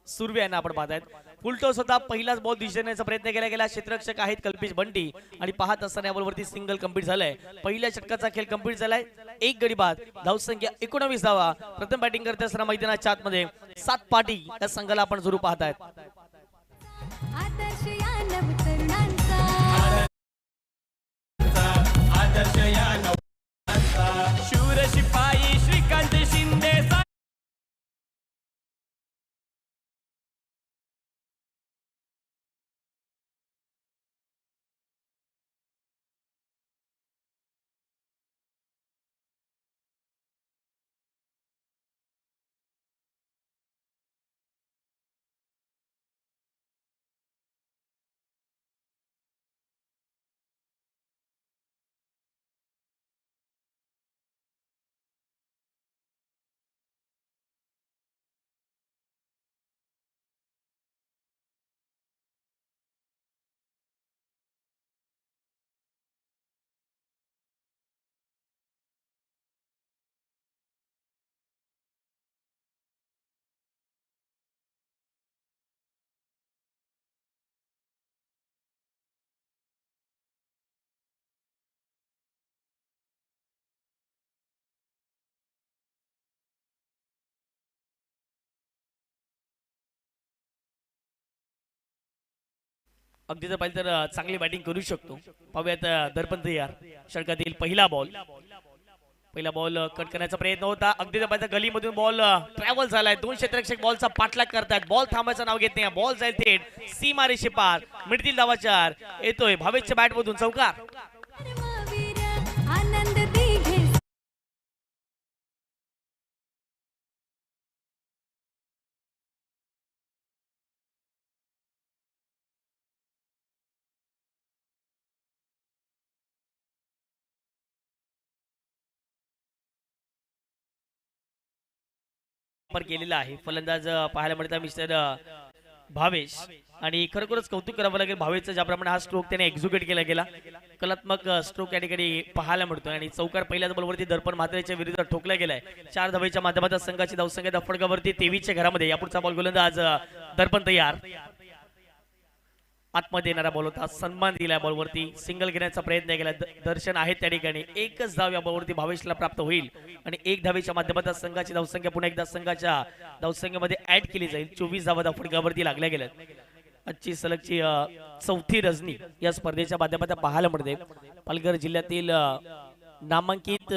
सुर्वे यांना आपण पाहतायत. फुलटॉस होता, पहिलाच बॉल दिशेण्याचा प्रयत्न केला गेला. क्षेत्ररक्षक आहेत कल्पेश बंटी आणि पाहत असताना या बॉलवरती सिंगल कंप्लीट झालाय. पहिल्या षटकाचा खेळ कंप्लीट झालाय. एक गडी बाद, धावसंख्या 19 धावा. प्रथम बॅटिंग करत असताना मैदानाच्या आतमध्ये 7 पाटी या संघाला आपण जरूर पाहतायत. आदर्श या नवतरुणांचा शूर शिपाई श्रीकांत शिंदे अगदी जर पाहिजे तर चांगली बॅटिंग करू शकतो. पाहूयात दर्पण तयार षटकातील पहिला बॉल कट करण्याचा प्रयत्न होता. अगदी जर पाहिजे गलीमधून बॉल ट्रॅव्हल झालाय. 2 क्षेत्ररक्षक बॉलचा पाठलाग करतात. बॉल थांबायचं नाव घेत नाही. बॉल जाईल थेट सीमारेषे पार. मिळतील धावा 4. येतोय भावेशच्या बॅट मधून चौकार. धर्मवीर आनंद दिघे केलेला आहे. फलंदाज पाहायला मिळतात मिस्टर भावेश आणि खरोखरच कौतुक करावं लागेल भावेशचा, ज्याप्रमाणे हा स्ट्रोक त्याने एक्झिक्यूट केला गेला. कलात्मक स्ट्रोक या ठिकाणी पाहायला मिळतोय आणि चौकार पहिल्याच बॉलवरती दर्पण म्हात्रेच्या विरुद्ध ठोकला गेलाय. 4 धावेच्या माध्यमातून संघाची धावसंख्या फटकावरती 23च्या घरामध्ये. यापुढचा बॉल गोलंदाज दर्पण तयार. आतमध्ये येणारा बॉल होता, सन्मान दिला बॉलवरती. सिंगल घेण्याचा प्रयत्न केला. दर्शन आहे त्या ठिकाणी. एकच धाव या बॉलवरती भावेशला प्राप्त होईल आणि 1 धावेच्या माध्यमातून संघाची धावसंख्या पुन्हा एकदा संघाच्या धावसंख्येमध्ये ऍड केली जाईल. 24 धावा फटकावरती लागल्या गेल्यात. आजची सलगची 4थी रजनी या स्पर्धेच्या माध्यमातून पाहायला मिळते. पालघर जिल्ह्यातील नामांकित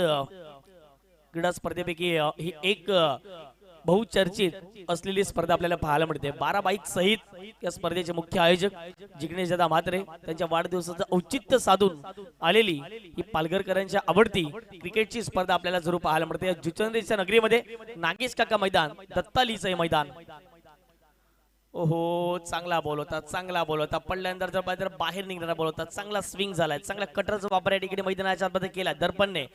क्रीडा स्पर्धेपैकी ही एक बहुचर्चित असलेली स्पर्धा आपल्याला पाहायला मिळते. 12 बाईक सहित या स्पर्धेचे मुख्य आयोजक जिग्नेश दादा म्हात्रे त्यांच्या वाढदिवसाचं औचित्य साधून आलेली ही पालघरकरांच्या आवडती क्रिकेटची स्पर्धा आपल्याला जरूर पाहायला मिळते. जुचंद्रीच्या नगरीमध्ये नागेश काका मैदान, दत्तालीचं मैदान. ओहो, चांगला बॉल होता. पडल्यानंतर जर पाहिजे तर बाहेर निघणारा बॉल होता. चांगला स्विंग झालाय. चांगला कटरचा वापर या ठिकाणी मैदानाच्या आतमध्ये केला दर्पणने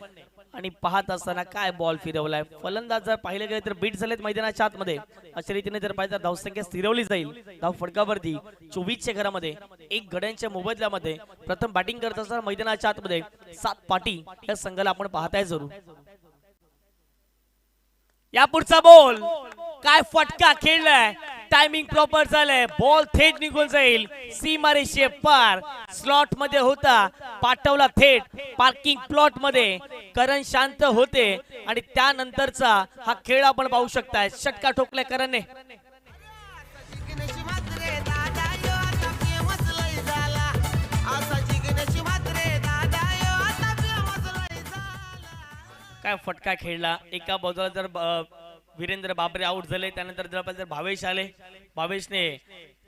आणि पाहत असताना काय बॉल फिरवलाय. फलंदाज जर पाहिले गेले तर बीट झालेत मैदानाच्या आतमध्ये. अशा रीतीने जर पाहिजे तर धावसंख्या स्थिरवली जाईल. धाव फटकावरती 24च्या घरामध्ये 1 गड्यांच्या मोबदल्यामध्ये प्रथम बॅटिंग करत असताना मैदानाच्या आतमध्ये 7 पाटी या संघाला आपण पाहताय जरूर. या पुढचा बॉल काय फटका खेळलाय. टायमिंग प्रॉपर झालंय. बॉल थेट निघून जाईल सीमारेषे पार. स्लॉट मध्ये होता, पाठवला थेट पार्किंग प्लॉट मध्ये. करण शांत होते आणि त्यानंतरचा हा खेळ आपण पाहू शकताय. षटका ठोकलाय करणने. जिंकण्याची मात्रे दादा यो आता फेमस लय झाला. असा जिंकण्याची मात्रे दादा यो आता फेमस लय झाला. काय फटका खेळला. एका बाजूला जर वीरेंद्र बाबरे आउट झाले, त्यानंतर जर भावेश आले. भावेशने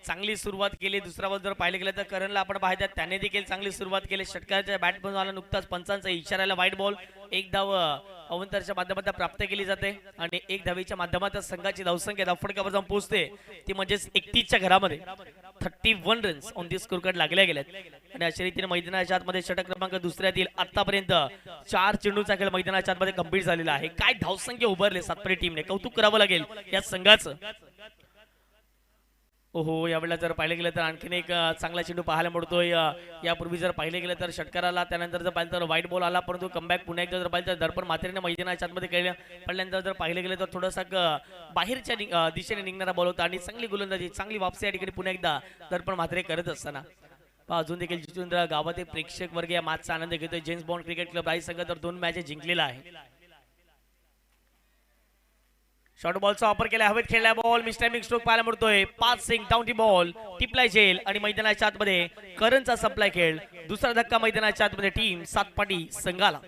चांगली सुरुवात केली. दुसरा बॉल जर पाहिलं गेलं तर करणला आपण पाहतात त्याने देखील चांगली सुरुवात केली. षटकाच्या बॅटमधून आला नुकताच पंचांचा इशाऱ्याला व्हाईट बॉल. एक धाव अवंतरच्या माध्यमातून प्राप्त केली जाते आणि एक धावेच्या माध्यमातून संघाची धावसंख्या धावफटकावर जाऊन पोहोचते ती म्हणजेच 31च्या घरामध्ये 31 runs on the score card लागल्या गेल्यात. आणि अशा रीतीने मैदानाच्या आतमध्ये षटक क्रमांक दुसऱ्यातील आतापर्यंत 4 चेंडूचा खेळ मैदानाच्या आतमध्ये कंप्लीट झालेला आहे. काय धावसंख्या उभारले सातपरी टीमने, कौतुक करावं लागेल या संघाचं. ओहो, यावेळेला जर पाहिलं गेलं तर आणखीन एक चांगला चेंडू पाहायला मिळतोय. यापूर्वी जर पाहिलं गेलं तर षटकाराला त्यानंतर जर पाहिलं तर व्हाईट बॉल आला, परंतु कमबॅक पुन्हा एकदा जर पाहिलं तर दर्पण मात्रेने मैदानाच्या आतमध्ये केलं. पडल्यानंतर जर पाहिलं गेलं तर थोडासा बाहेरच्या दिशेने निघणारा बॉल होता आणि चांगली गोलंदाजी, चांगली वापसी या ठिकाणी पुन्हा एकदा दर्पण मात्रे करत असताना अजून देखील जितेंद्र गावातील प्रेक्षक वर्ग या मॅचचा आनंद घेतोय. जेम्स बॉन्ड क्रिकेट क्लब राई संघ तर 2 मॅचेस जिंकलेला आहे. शॉर्ट बॉलचा वापर केला, हवेत खेळला बॉल मिस्टायमिंग स्ट्रोक पाहायला मिळतोय. 5 सिंग डाऊन टी बॉल टिपलाय झेल आणि मैदानाच्या आतमध्ये करणचा संपलाय खेळ. दुसरा धक्का मैदानाच्या आतमध्ये टीम सातपाटी संघाला.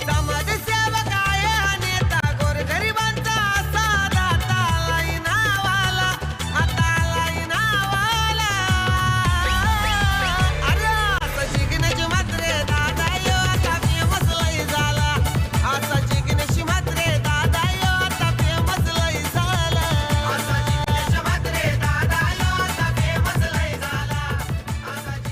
समाजसेवक आहे हा नेता, गोरगरिबांचा असा दाता, लाई नावाला, आता लाई नावाला. अरे असं जिंकण्याची मात्रे दादा यो आता फेमस लई झाला. असं जिंकण्याची मात्रे दादा यो आता फेमस लई झाला. असं जिंकण्याची मात्रे दादा यो आता फेमस लई झाला.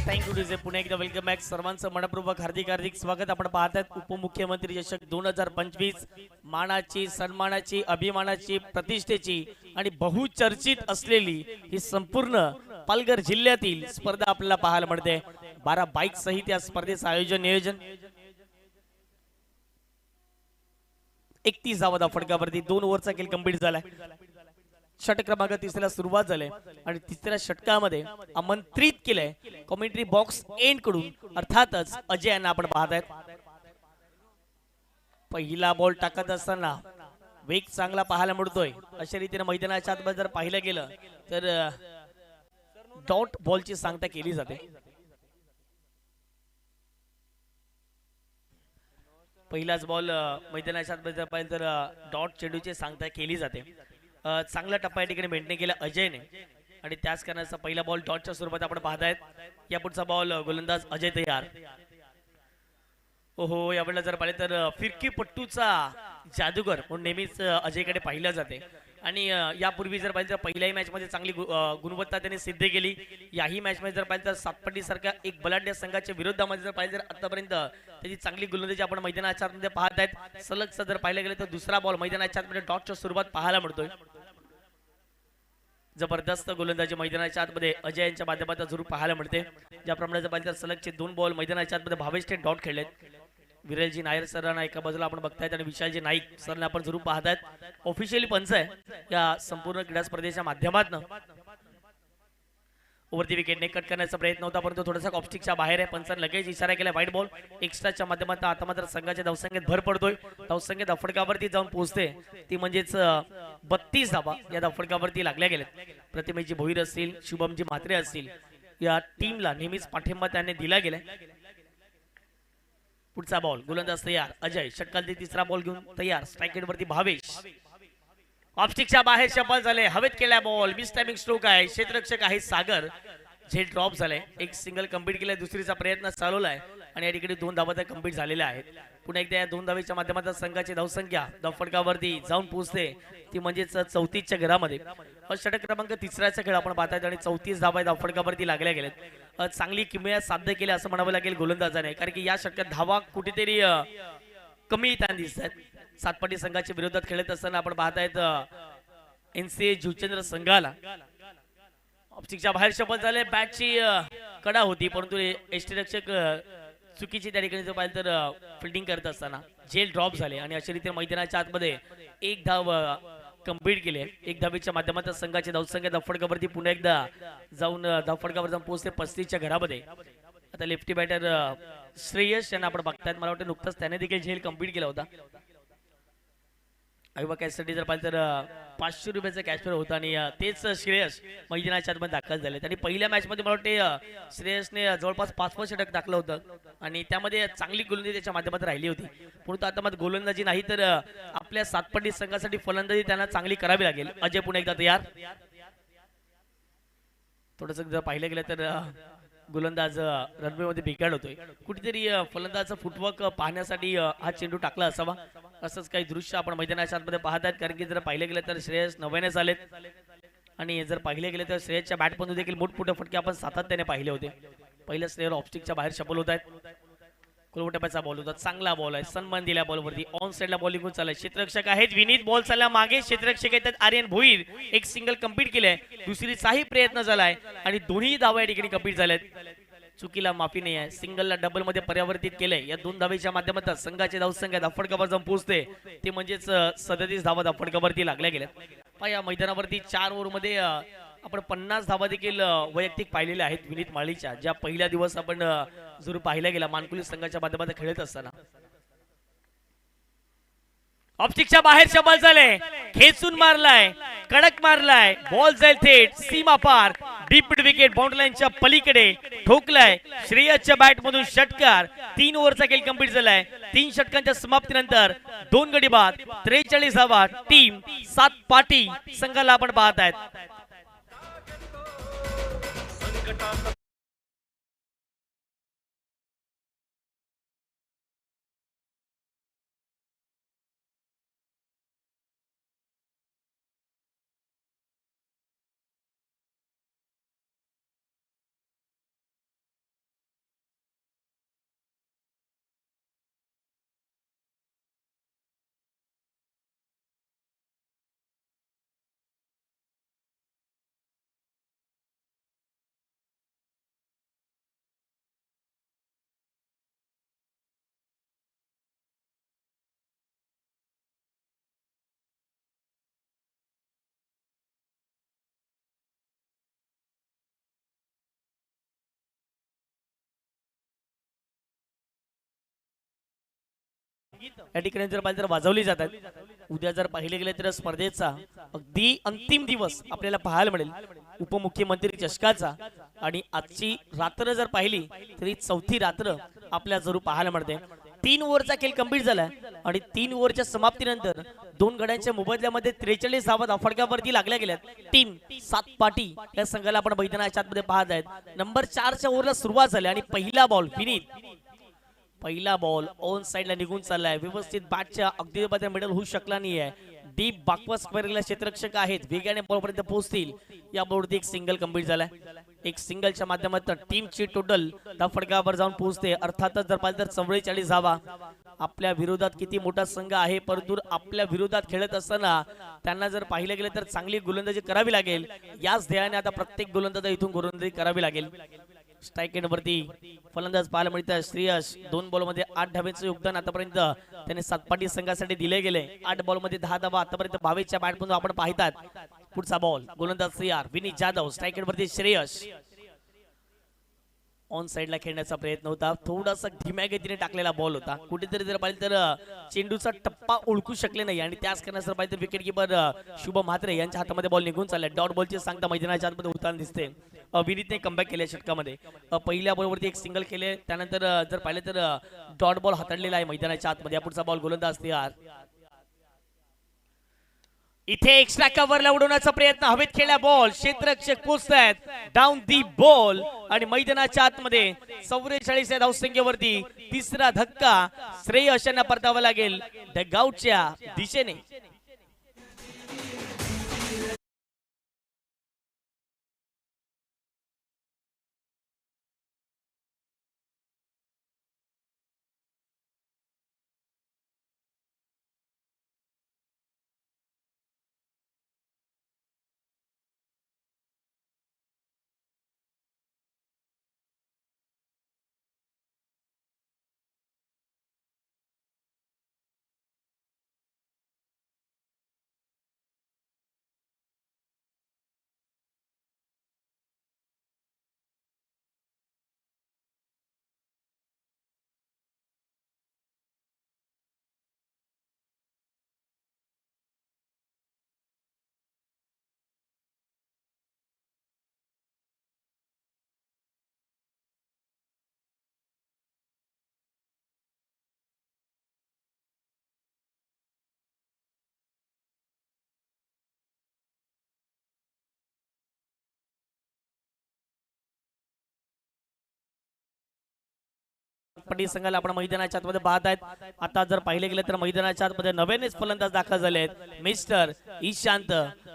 Thank you DJ. पुन्हा एकदा वेलकम बॅक. सर्वांचं मनपूर्वक हार्दिक हार्दिक स्वागत. आपण पाहतात उपमुख्यमंत्री चषक 2025 मानाची, सन्मानाची, अभिमानाची, प्रतिष्ठेची आणि बहुचर्चित असलेली ही संपूर्ण पालघर जिल्ह्यातील स्पर्धा आपल्याला पाहायला मिळते. 12 बाईक सहित या स्पर्धेचं आयोजन नियोजन 31 धावा फटकावरती 2 ओव्हरचा खेळ कंप्लीट झालाय. षटक क्रमांक तिसऱ्याला सुरुवात झाली आणि तिसऱ्या षटकामध्ये आमंत्रित केलंय कॉमेंट्री बॉक्स एंड कडून अर्थातच अजय यांना आपण पाहतायत. पहिला बॉल टाकत असताना वेग चांगला पाहायला मिळतोय. अशा रीतीने मैदानाच्या आतमध्ये जर पाहिलं गेलं तर डॉट बॉलची सांगता केली जाते. पहिलाच बॉल मैदानाच्या आतमध्ये जर पाहिलं तर डॉट चेंडूची सांगता केली जाते. चांगला टप्पा या ठिकाणी मेंटेन केला अजयने आणि त्याच कारणाचा पहिला बॉल डॉटच्या स्वरूपात आपण पाहतायत. या पुढचा बॉल गोलंदाज अजय तयार. ओहो, यावेळेला जर पाहिले तर फिरकी पट्टूचा जादूगर म्हणून नेहमीच अजयकडे पाहिलं जाते आणि यापूर्वी जर पाहिलं तर पहिल्याही मॅच मध्ये चांगली गुणवत्ता त्यांनी सिद्ध केली. याही मॅच मध्ये जर पाहिलं तर सातपाटी सारख्या एक बलाढ्य संघाच्या विरोधामध्ये जर पाहिलं तर आतापर्यंत त्याची चांगली गोलंदाजी आपण मैदानाच्या आतमध्ये पाहतायत. सलगचा जर पाहिलं गेलं तर दुसरा बॉल मैदानाच्या आतमध्ये डॉटच्या स्वरूपात पाहायला मिळतोय. जबरदस्त गोलंदाजी मैदानाच्या आतमध्ये अजय यांच्या माध्यमातून जरूर पाहायला मिळते. ज्याप्रमाणे जर पाहिलं तर सलगचे 2 बॉल मैदानाच्या आतमध्ये भावेशने डॉट खेळलेत. विरलजी नायर सरांना एका बाजूला आपण बघतायत आणि विशालजी नाईक सरांना आपण जरूर पाहतायत. ऑफिशियली पंच आहे या संपूर्ण क्रीडा स्पर्धेच्या माध्यमातून. वरती विकेटने कट करण्याचा प्रयत्न होता परंतु थोडासा ऑफस्टिकच्या बाहेर आहे. पंचाने लगेच इशारा केला व्हाईट बॉल. एक्स्ट्राच्या माध्यमातून आता मात्र संघाच्या धावसंख्येत भर पडतोय. धावसंख्येत धावफटकावरती जाऊन पोहोचते ती म्हणजेच 32 धावा या धावफटकावरती लागल्या गेल्या. प्रतिमेजी भोईर असतील, शुभमजी म्हात्रे असतील, या टीमला नेहमीच पाठिंबा त्याने दिला गेलाय. पुढचा बॉल गोलंदाज तयार अजय. षटकातील तिसरा बॉल घेऊन तयार. स्ट्राईक वरती भावेश. ऑफस्टिकच्या बाहेर शफल झाले. हवेत केला बॉल मिस टायमिंग स्ट्रोक आहे. क्षेत्ररक्षक आहे सागर. झेल ड्रॉप झाले. एक सिंगल कंप्लीट केलाय. दुसरीचा प्रयत्न चालवलाय आणि या ठिकाणी 2 धावा कंप्लीट झालेल्या आहेत. पुन्हा एकदा या 2 धावेच्या माध्यमातून संघाची धावसंख्या धावफटकावरती जाऊन पोहोचते ती म्हणजेच 34च्या घरामध्ये. षटक क्रमांक तिसऱ्याचा खेळ आपण पाहतायत आणि 34 धावा धावफटकावरती लागल्या गेल्यात. चांगली किमया साध्य केली असं म्हणावं लागेल गोलंदाजाने, कारण की या षटकात धावा कुठेतरी कमी येताना दिसत आहेत. सातपाटी संघाच्या विरोधात खेळत असताना आपण पाहतायत एनसीए जुचंद्र संघाला ऑप्टिकच्या बाहेर शपथ झाले. बॅटची कडा होती परंतु यष्टीरक्षक चुकीची त्या ठिकाणी जर पाहिलं तर फिल्डिंग करत असताना झेल ड्रॉप झाले आणि अशा रीतीने मैदानाच्या आतमध्ये 1 धाव कंप्लीट केले. 1 धावेच्या माध्यमातून संघाची धावसंख्या धावफटकावरती पुन्हा एकदा जाऊन धावफटकावर जाऊन पोहोचते 35च्या घरामध्ये. आता लेफ्टी बॅटर श्रेयस यांना आपण बघतायत. मला वाटतं नुकताच त्याने देखील झेल कंप्लीट केला होता. आयुवा कॅचसाठी जर पाहिलं तर ₹500 कॅश प्राइज होता आणि तेच श्रेयस मैदानाच्या आतमध्ये दाखल झाले आणि पहिल्या मॅच मध्ये मला वाटते श्रेयसने जवळपास 5 षटक टाकलं होतं आणि त्यामध्ये चांगली गोलंदाजी त्याच्या माध्यमातून राहिली होती. परंतु आता मग गोलंदाजी नाही तर आपल्या सातपट्टी संघासाठी फलंदाजी त्यांना चांगली करावी लागेल. अजय पुन्हा एकदा तयार. थोडस जर पाहिलं गेलं तर गोलंदाज रनवे मध्ये बिघाड होतोय. कुठेतरी फलंदाजाचा फुटवर्क पाहण्यासाठी हा चेंडू टाकला असावा. असंच काही दृश्य आपण मैदानाच्या आतमध्ये पाहत आहेत. कारण की जर पाहिलं गेलं तर श्रेयस 9व्याने आलेत आणि जर पाहिले गेले तर श्रेयसच्या बॅटमधून देखील मोठमोठे फटके आपण सातत्याने पाहिले होते. पहिल्या श्रेयस ऑफस्टिकच्या बाहेर शपल होत आहेत. कोलवटप्याचा बॉल होता. चांगला बॉल आहे. सन्मान दिल्या बॉलवरती. ऑन साइडला बॉलिंग होत चाललंय. क्षेत्ररक्षक आहेत विनीत. बॉल चालला मागे. क्षेत्ररक्षक आहेत आर्यन भोईर. एक सिंगल कंप्लीट केलंय. दुसरीचाही प्रयत्न झालाय आणि दोन्ही धावा या ठिकाणी कंप्लीट झाल्यात. चुकीला माफी नाही आहे. सिंगलला डबल मध्ये परिवर्तित केलंय. या 2 धावेच्या माध्यमातून संघाचे धावसंख्या धाफडकावर जाऊन पोहोचते. ते म्हणजेच 37 धावा धाफडकावरती लागल्या गेल्या. या मैदानावरती 4 ओव्हरमध्ये आपण 50 धावा देखील वैयक्तिक पाहिलेल्या आहेत विनीत माळीच्या. ज्या पहिल्या दिवस आपण जरूर पाहिला गेला मानकुली संघाच्या माध्यमातून खेळत असताना. ऑप्टिकच्या बाहेरच्या बॉल झाले. खेचून मारलाय. कडक मारलाय. बॉल जाईल थेट सीमा पार. डीप विकेट बाउंड्री लाईनच्या पलीकडे ठोकलाय. श्रेयसच्या बॅट मधून षटकार. 3 ओव्हरचा खेळ कंप्लीट झालाय. 3 षटकांच्या समाप्तीनंतर 2 गडी बाद 43 धावा. टीम 7 पाटी संघाला आपण पाहत आहेत. या ठिकाणी जर पाहिजे तर वाजवली जातात. उद्या जर पाहिले गेले तर स्पर्धेचा अगदी अंतिम दिवस आपल्याला पाहायला मिळेल. उपमुख्यमंत्री चषकाचा आणि आजची रात्र जर पाहिली तरी 4थी रात्र आपल्याला जरूर पाहायला मिळते. 3 ओव्हरचा खेळ कंप्लीट झालाय आणि 3 ओव्हरच्या समाप्तीनंतर 2 गड्यांच्या मोबदल्यामध्ये 43 धावा धाफडकावरती लागल्या गेल्यात. टीम 7 पाटी या संघाला आपण मैदानाच्या आतमध्ये पाहत आहेत. नंबर 4च्या ओव्हरला सुरुवात झाली आणि पहिला बॉल विनीत. पहिला बॉल ऑन साइडला निघून चाललाय. व्यवस्थित बॅटच्या अगदी मिडल होऊ शकला नाहीये. डीप बाकवास स्क्वेअरला क्षेत्ररक्षक आहेत. वेगाने बॉल पर्यंत पोहोचतील. या बॉलवरती एक सिंगल कंप्लीट झालाय. एक सिंगलच्या माध्यमातून टीमची टोटल धाफडकावर जाऊन पोहोचते. अर्थातच जर पाहिजे तर 44 धावा. आपल्या विरोधात किती मोठा संघ आहे परंतु आपल्या विरोधात खेळत असताना त्यांना जर पाहिलं गेलं तर चांगली गोलंदाजी करावी लागेल. याच ध्येयाने आता प्रत्येक गोलंदाज इथून गोलंदाजी करावी लागेल. स्ट्राईक एंडवरती फलंदाज पाहायला मिळतात श्रेयस. 2 बॉलमध्ये 8 धावांचं योगदान आतापर्यंत त्याने सातपाटी संघासाठी दिले गेले. 8 बॉलमध्ये 10 धावा आतापर्यंत 22च्या बॅटमधून आपण पाहतात. पुढचा बॉल गोलंदाज तयार विनीत जाधव. स्ट्राईक एंडवरती श्रेयस. ऑन साइडला खेळण्याचा प्रयत्न होता. थोडासा धीम्या गतीने टाकलेला बॉल होता. कुठेतरी जर पाहिजे तर चेंडूचा टप्पा ओळखू शकले नाही आणि त्याच कारणास्तव पाहिजे तर विकेट किपर शुभम म्हात्रे यांच्या हातामध्ये बॉल निघून चाललाय. डॉट बॉलची सांगता मैदानाच्या आतमध्ये होताना दिसते. विनीतने कमबॅक केले षटकामध्ये. पहिल्या बॉलवरती एक सिंगल केले. त्यानंतर जर पाहिले तर डॉट बॉल हाताळलेला आहे मैदानाच्या आतमध्ये. पुढचा बॉल गोलंदाज तयार. इथे एक्स्ट्रा कव्हरला उडवण्याचा प्रयत्न. हवेत खेळला बॉल. क्षेत्ररक्षक पोहोचतायत. डाऊन दी बॉल आणि मैदानाच्या आतमध्ये 44 या धावसंख्येवरती तिसरा धक्का श्रेयस यांना परतावा लागेल डगआउटच्या दिशेने. सातपाटी संघाला आपण मैदानाच्या आतमध्ये पाहत आहेत. आता जर पाहिले गेले तर मैदानाच्या आतमध्ये नव्यानेच फलंदाज दाखल झाले आहेत. मिस्टर ईशांत.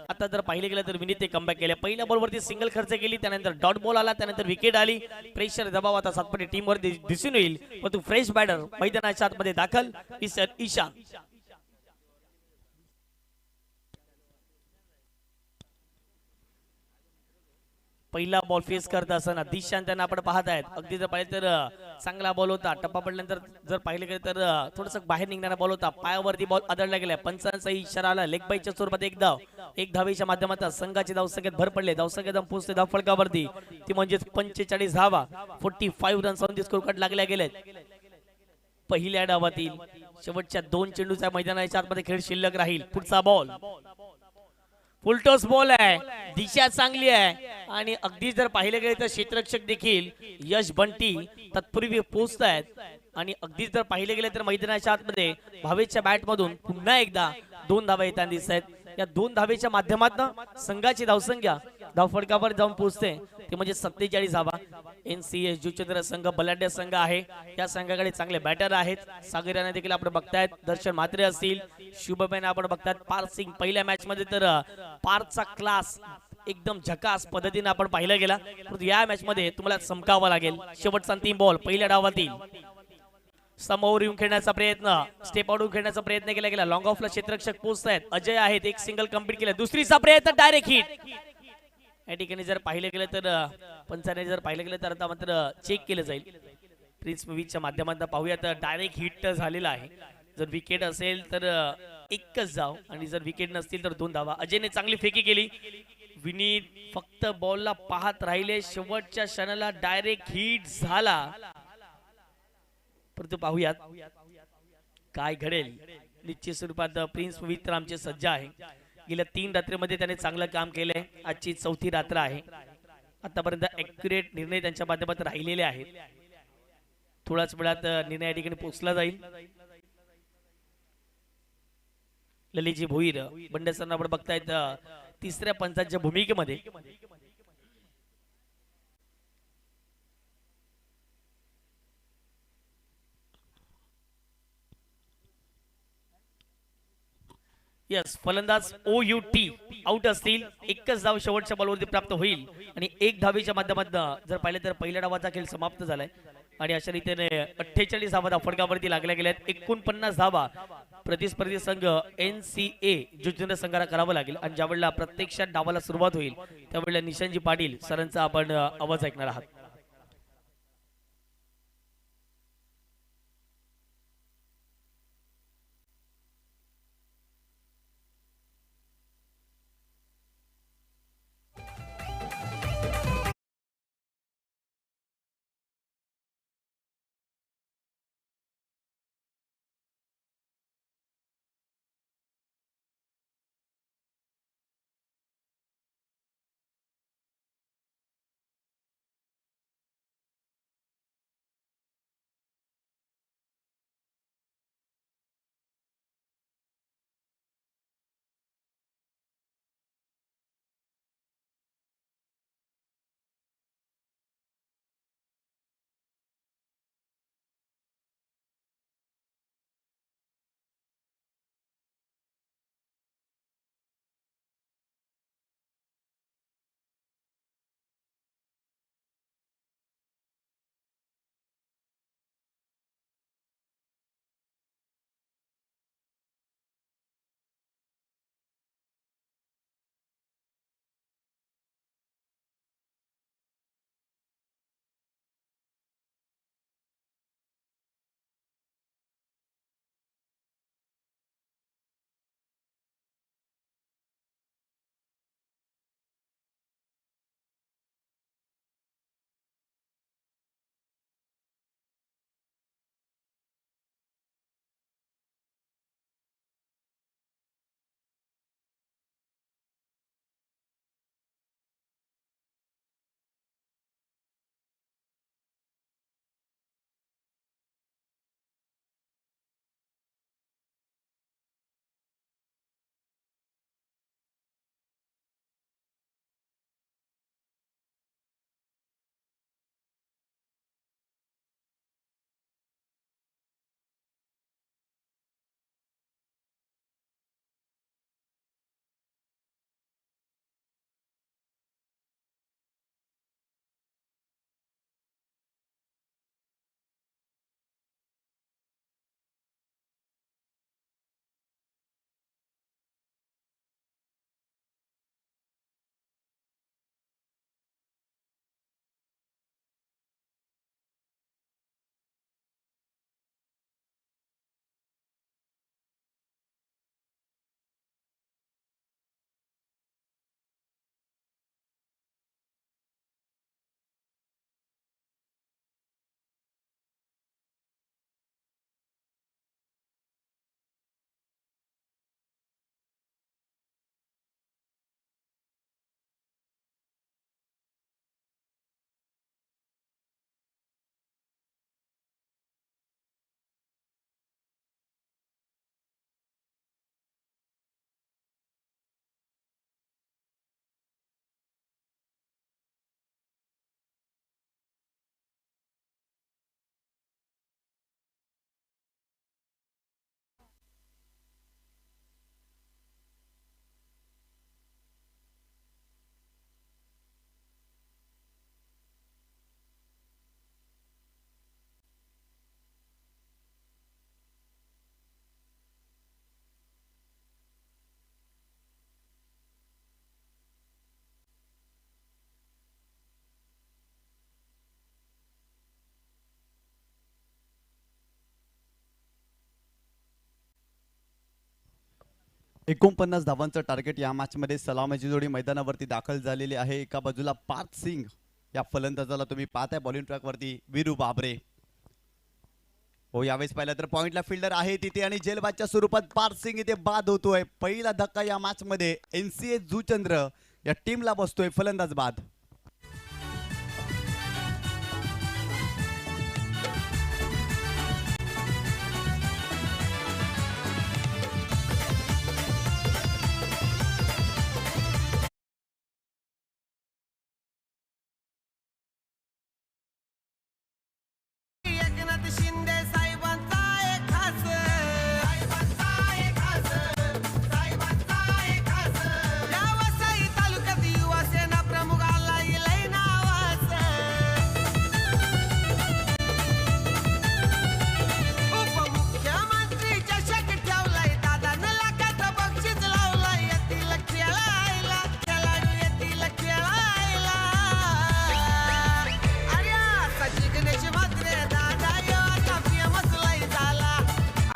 आता जर पाहिले गेलं तर विनीत कंबॅक केले. पहिल्या बॉलवरती सिंगल खर्च केली, त्यानंतर डॉट बॉल आला, त्यानंतर विकेट आली. प्रेशर दबाव आता सातपाटी टीमवर दिसून येईल. परंतु फ्रेश बॅटर मैदानाच्या आतमध्ये दाखल मिस्टर ईशांत. पहिला बॉल फेस करत असताना दिशांत त्यांना आपण पाहत आहेत. अगदी जर पाहिजे तर चांगला बॉल होता. टप्पा पडल्यानंतर जर पाहिले गेले तर थोडस बाहेर निघणारा बॉल होता. पायावरती बॉल आदळला गेला. पंचांचा इशारा आला. लेग बाईच्या स्वरूपात एक धाव. एक धावेच्या माध्यमातून संघाची धावसंख्येत भर पडले. धावसंख्येत पोहोचते धाव फलकावरती. ती म्हणजेच 45 धावा. 45 runs on the score card लागल्या गेलेत. पहिल्या डावातील शेवटच्या 2 चेंडूचा मैदानाच्या आतमध्ये खेळ शिल्लक राहील. पुढचा बॉल फुलटॉस बॉल आहे. दिशा चांगली आहे आणि अगदी जर पाहिले गेले तर क्षेत्ररक्षक देखील यश बंटी तत्पूर्वी पोहोचत आहेत. आणि अगदी जर पाहिले गेले तर मैदानाच्या आतमध्ये भावेच्या बॅट मधून पुन्हा एकदा 2 धावा येताना दिसत आहेत. या 2 धावेच्या माध्यमातून संघाची धावसंख्या धावफडकावर जाऊन पोहोचते. ते म्हणजे 47 धावा. NCS जुचंद्र संघ बलाढ्य संघ आहे. या संघाकडे चांगले बॅटर आहेत. सागरियाने देखील आपण बघतायत. दर्शन म्हात्रे असतील, शुभमन आपण बघतायत. पार्थ सिंग पहिल्या मॅच मध्ये तर पार्थचा क्लास एकदम झकास पद्धतीने आपण पाहिलं गेला. परंतु या मॅच मध्ये तुम्हाला चमकावं लागेल. शेवटचा अंतिम बॉल पहिल्या डावातील समोर येऊन खेळण्याचा प्रयत्न, स्टेप आउट खेळण्याचा प्रयत्न केला गेला. लॉंग ऑफला क्षेत्ररक्षक पोहोचतायत. अजय आहेत. एक सिंगल कंप्लीट केलं. दुसरीचा प्रयत्न डायरेक्ट हिट. या ठिकाणी जर पाहिलं गेलं तर पंचाने जर पाहिलं गेलं तर आता मात्र चेक केलं जाईल. प्रिन्स मूवीच्या माध्यमातून पाहूया तर डायरेक्ट हिट झालेला आहे. जर विकेट असेल तर एकच धाव आणि जर विकेट नसतील तर 2 धावा. अजयने चांगली फेकी केली. विनीत फक्त बॉलला पाहत राहिले. शेवटच्या क्षणाला डायरेक्ट हिट झाला. परंतु पाहूयात काय घडेल. निश्चित स्वरूपात प्रिन्स मूवी आमचे सज्ज आहे. गेल्या 3 रात्रीमध्ये त्याने चांगलं काम केलंय. आजची 4थी रात्र आहे. आतापर्यंत ॲक्युरेट निर्णय त्यांच्या माध्यमातून राहिलेले आहेत. थोड्याच वेळात निर्णय या ठिकाणी पोहोचला जाईल. ललितजी भोईर बंडेसरांना आपण बघतायत तिसऱ्या पंचांच्या भूमिकेमध्ये. यस, फलंदाज OUT आउट असतील. एकच धाव शेवटच्या बॉलवरती प्राप्त होईल आणि 1 धावेच्या माध्यमातून जर पाहिले तर पहिल्या डावाचा खेळ समाप्त झालाय. आणि अशा रीतीने 48 धावा फडकावरती लागल्या गेल्यात. 49 धावा प्रतिस्पर्धी संघ NCA जुचंद्र संघाला करावं लागेल. आणि ज्यावेळेला प्रत्यक्षात डावाला सुरुवात होईल त्यावेळेला निशांजी पाटील सरांचा आपण आवाज ऐकणार आहात. 49 धावांचं टार्गेट या मॅच मध्ये सलामीची जोडी मैदानावरती दाखल झालेली आहे. एका बाजूला पार्थ सिंग या फलंदाजाला तुम्ही पाहताय बॉलिंग ट्रॅक वरती वीरू बाबरे. हो यावेळेस पाहिलं तर पॉइंटला फिल्डर आहे तिथे आणि जेलबादच्या स्वरूपात पार्थ सिंग इथे बाद होतोय. पहिला धक्का या मॅच मध्ये NCA जुचंद्र या टीमला बसतोय. फलंदाज बाद. एकनाथ शिंदे साहेबांचा एक खास साहेबांचा एक खास साहेबांचा एक खास या वसई तालुक्यात युवा सेना प्रमुख आला इलय नावास उपमुख्यमंत्री चषक ठेवलाय दादानं लाखाचं बक्षीस लावलाय येतील खेळायला खेळाडू येतील खेळायला अरे असा जिग्नेश म्हात्रे दादा यो आता फेमस लय झाला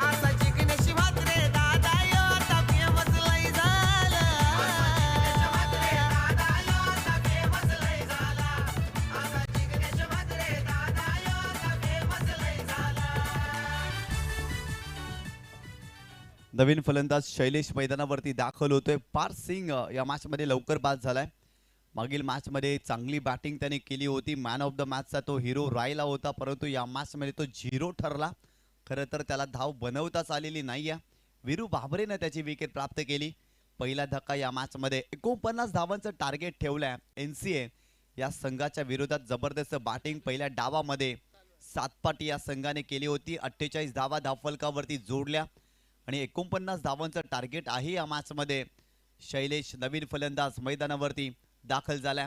असा जिग्नेश म्हात्रे दादा यो आता फेमस लय झाला म्हात्रे दादा यो आता फेमस लय झाला असा जिग्नेश म्हात्रे दादा यो आता फेमस लय झाला. नवीन फलंदाज शैलेश मैदानावरती दाखल होतोय. पार्थ सिंग या मॅच मध्ये लवकर बाद झालाय. मागील मॅच मध्ये चांगली बॅटिंग त्याने केली होती. मॅन ऑफ द मॅचचा तो हिरो राहिला होता, परंतु या मॅच मध्ये तो 0 ठरला. खरं तर त्याला धाव बनवताच आलेली नाहीये. वीरू बाबरेनं त्याची विकेट प्राप्त केली. पहिला धक्का या मॅच मध्ये 49 धावांचं टार्गेट ठेवलंय. NCA या संघाच्या विरोधात जबरदस्त बॅटिंग पहिल्या डावामध्ये सातपाटी या संघाने केली होती. 48 धावा धावफलकावरती जोडल्या आणि 49 धावांचं टार्गेट आहे या मॅच मध्ये. शैलेश नवीन फलंदाज मैदानावरती दाखल झालाय.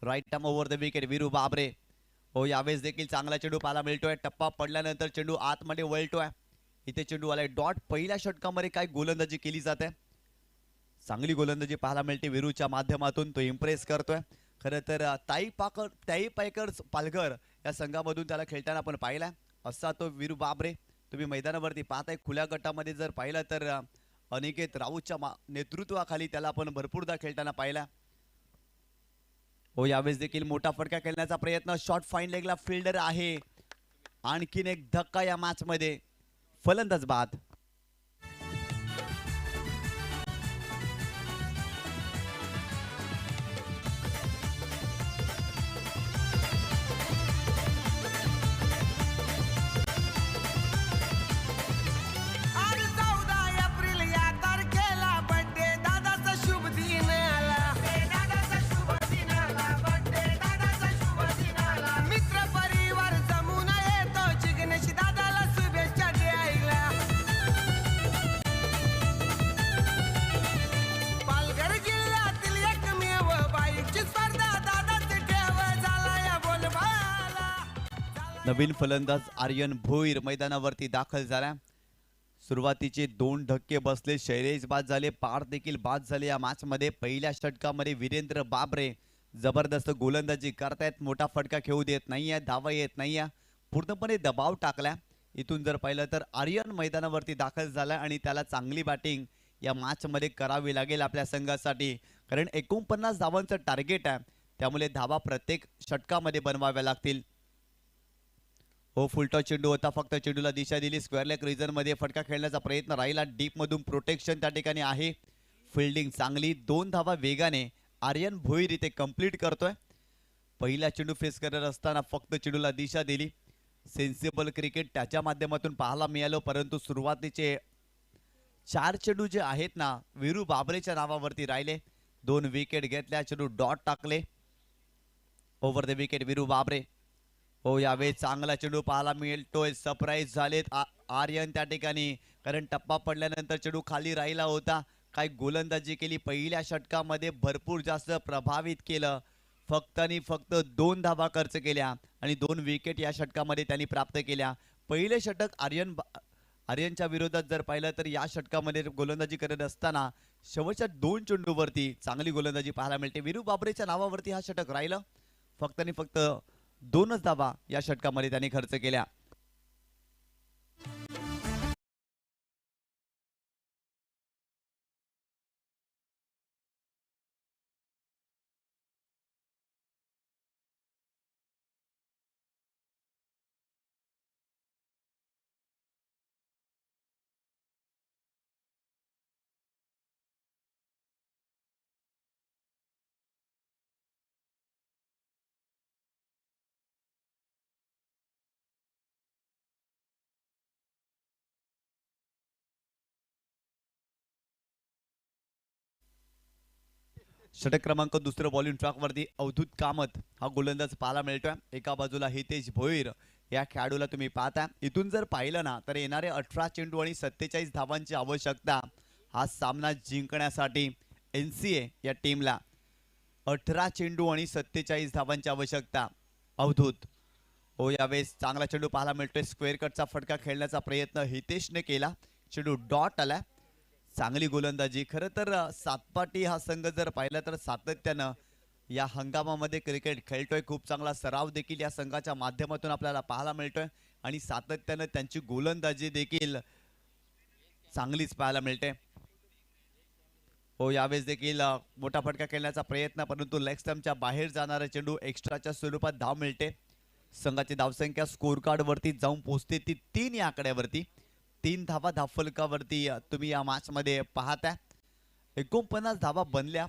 Right time over the wicket Veeru Babre. हो यावेळेस देखील चांगला चेंडू पाहायला मिळतोय. टप्पा पडल्यानंतर चेंडू आतमध्ये वळतोय. इथे चेंडू आलाय डॉट. पहिल्या षटकामध्ये काय गोलंदाजी केली जाते. चांगली गोलंदाजी पाहायला मिळते वीरूच्या माध्यमातून. तो इम्प्रेस करतोय. खरं तर ताई पायकर्स पालघर या संघामधून त्याला खेळताना आपण पाहिलाय. असा तो वीरू बाबरे तुम्ही मैदानावरती पाहताय. खुल्या गटामध्ये जर पाहिलं तर अनिकेत राऊतच्या नेतृत्वाखाली त्याला आपण भरपूरदा खेळताना पाहिला. हो यावेळेस देखील मोठा फटका खेळण्याचा प्रयत्न. शॉर्ट फाईन लेगला फिल्डर आहे. आणखीन एक धक्का या मॅच मध्ये. फलंदाज बाद. आज 14 एप्रिल या तारखेला बर्थडे दादाचा शुभ दिन आला दादाचा शुभ दिन आला बर्थडे दादाचा शुभ दिन आला मित्र परिवार जमून येतो जिग्नेश दादाला शुभेच्छा द्यायला पालघर जिल्ह्यातील एकमेव बाईकची स्पर्धा दादाचे ठेव झाला या बोलबाला नवीन फलंदाज आर्यन भोईर मैदानावरती दाखल झाला. सुरुवातीचे 2 धक्के बसले. शैलेश बाद झाले. पार्थ देखील बाद झाले या मॅच मध्ये. पहिल्या षटकामध्ये वीरेंद्र बाबरे जबरदस्त गोलंदाजी करतायत. मोठा फटका खेळू देत नाहीये. धावा येत नाहीये. पूर्णपणे दबाव टाकला. इथून जर पाहिलं तर आर्यन मैदानावरती दाखल झाला आणि त्याला चांगली बॅटिंग या मॅच मध्ये करावी लागेल आपल्या संघासाठी. कारण 49 धावांचं टार्गेट आहे. त्यामुळे धावा प्रत्येक षटकामध्ये बनवाव्या लागतील. हो फुलटॉस चेंडू होता. फक्त चेंडूला दिशा दिली. स्क्वेअर लेग रिजन मध्ये फटका खेळण्याचा प्रयत्न राहिला. डीप मधून प्रोटेक्शन त्या ठिकाणी आहे. फिल्डिंग चांगली. 2 धावा वेगाने आर्यन भोईर इथे कंप्लीट करतोय. पहिला चेंडू फेस करत असताना फक्त चेंडूला दिशा दिली. सेन्सिबल क्रिकेट त्याच्या माध्यमातून पाहायला मिळालं. परंतु सुरुवातीचे 4 चेंडू जे आहेत ना वीरू बाबरेच्या नावावरती राहिले. 2 विकेट घेतल्या. चेंडू डॉट टाकले. Over the wicket Veeru Babre. हो यावेळेस चांगला चेंडू पाहायला मिळतोय. सरप्राईज झालेत आर्यन त्या ठिकाणी. कारण टप्पा पडल्यानंतर चेंडू खाली राहिला होता. काय गोलंदाजी केली. पहिल्या षटकामध्ये भरपूर जास्त प्रभावित केलं. फक्त आणि फक्त 2 धावा खर्च केल्या आणि 2 विकेट या षटकामध्ये त्यांनी प्राप्त केल्या. पहिले षटक आर्यनच्या विरोधात जर पाहिलं तर या षटकामध्ये गोलंदाजी करत असताना शेवटच्या 2 चेंडूवरती चांगली गोलंदाजी पाहायला मिळते. वीरू बाबरेच्या नावावरती हा षटक राहिलं. फक्त आणि फक्त 2च धावा या षटकामध्ये त्यांनी खर्च केल्या. षटक क्रमांक दुसरं बॉलिंग ट्रॅकवरती अवधूत कामत हा गोलंदाज पाहायला मिळतोय. एका बाजूला हितेश भोईर या खेळाडूला तुम्ही पाहता. इथून जर पाहिलं ना तर येणारे 18 चेंडू आणि 47 धावांची आवश्यकता हा सामना जिंकण्यासाठी NCA या टीमला. 18 चेंडू आणि 47 धावांची आवश्यकता. अवधूत हो यावेळेस चांगला चेंडू पाहायला मिळतोय. स्क्वेअर कटचा फटका खेळण्याचा प्रयत्न हितेशने केला. चेंडू डॉट आला. चांगली गोलंदाजी. खरं तर सातपाटी हा संघ जर पाहिला तर सातत्यानं या हंगामामध्ये क्रिकेट खेळतोय. खूप चांगला सराव देखील या संघाच्या माध्यमातून आपल्याला पाहायला मिळतोय आणि सातत्यानं त्यांची गोलंदाजी देखील चांगलीच पाहायला मिळते. हो यावेळेस देखील मोठा फटका खेळण्याचा प्रयत्न, परंतु लेग स्टंपच्या बाहेर जाणारा चेंडू एक्स्ट्राच्या स्वरूपात धाव मिळते. संघाची धावसंख्या स्कोर कार्ड वरती जाऊन पोहोचते ती 3 या आकड्यावरती. 3 धावा धावफलकावरती तुम्ही या मॅच मध्ये पाहताय. 49 धावा बनल्या.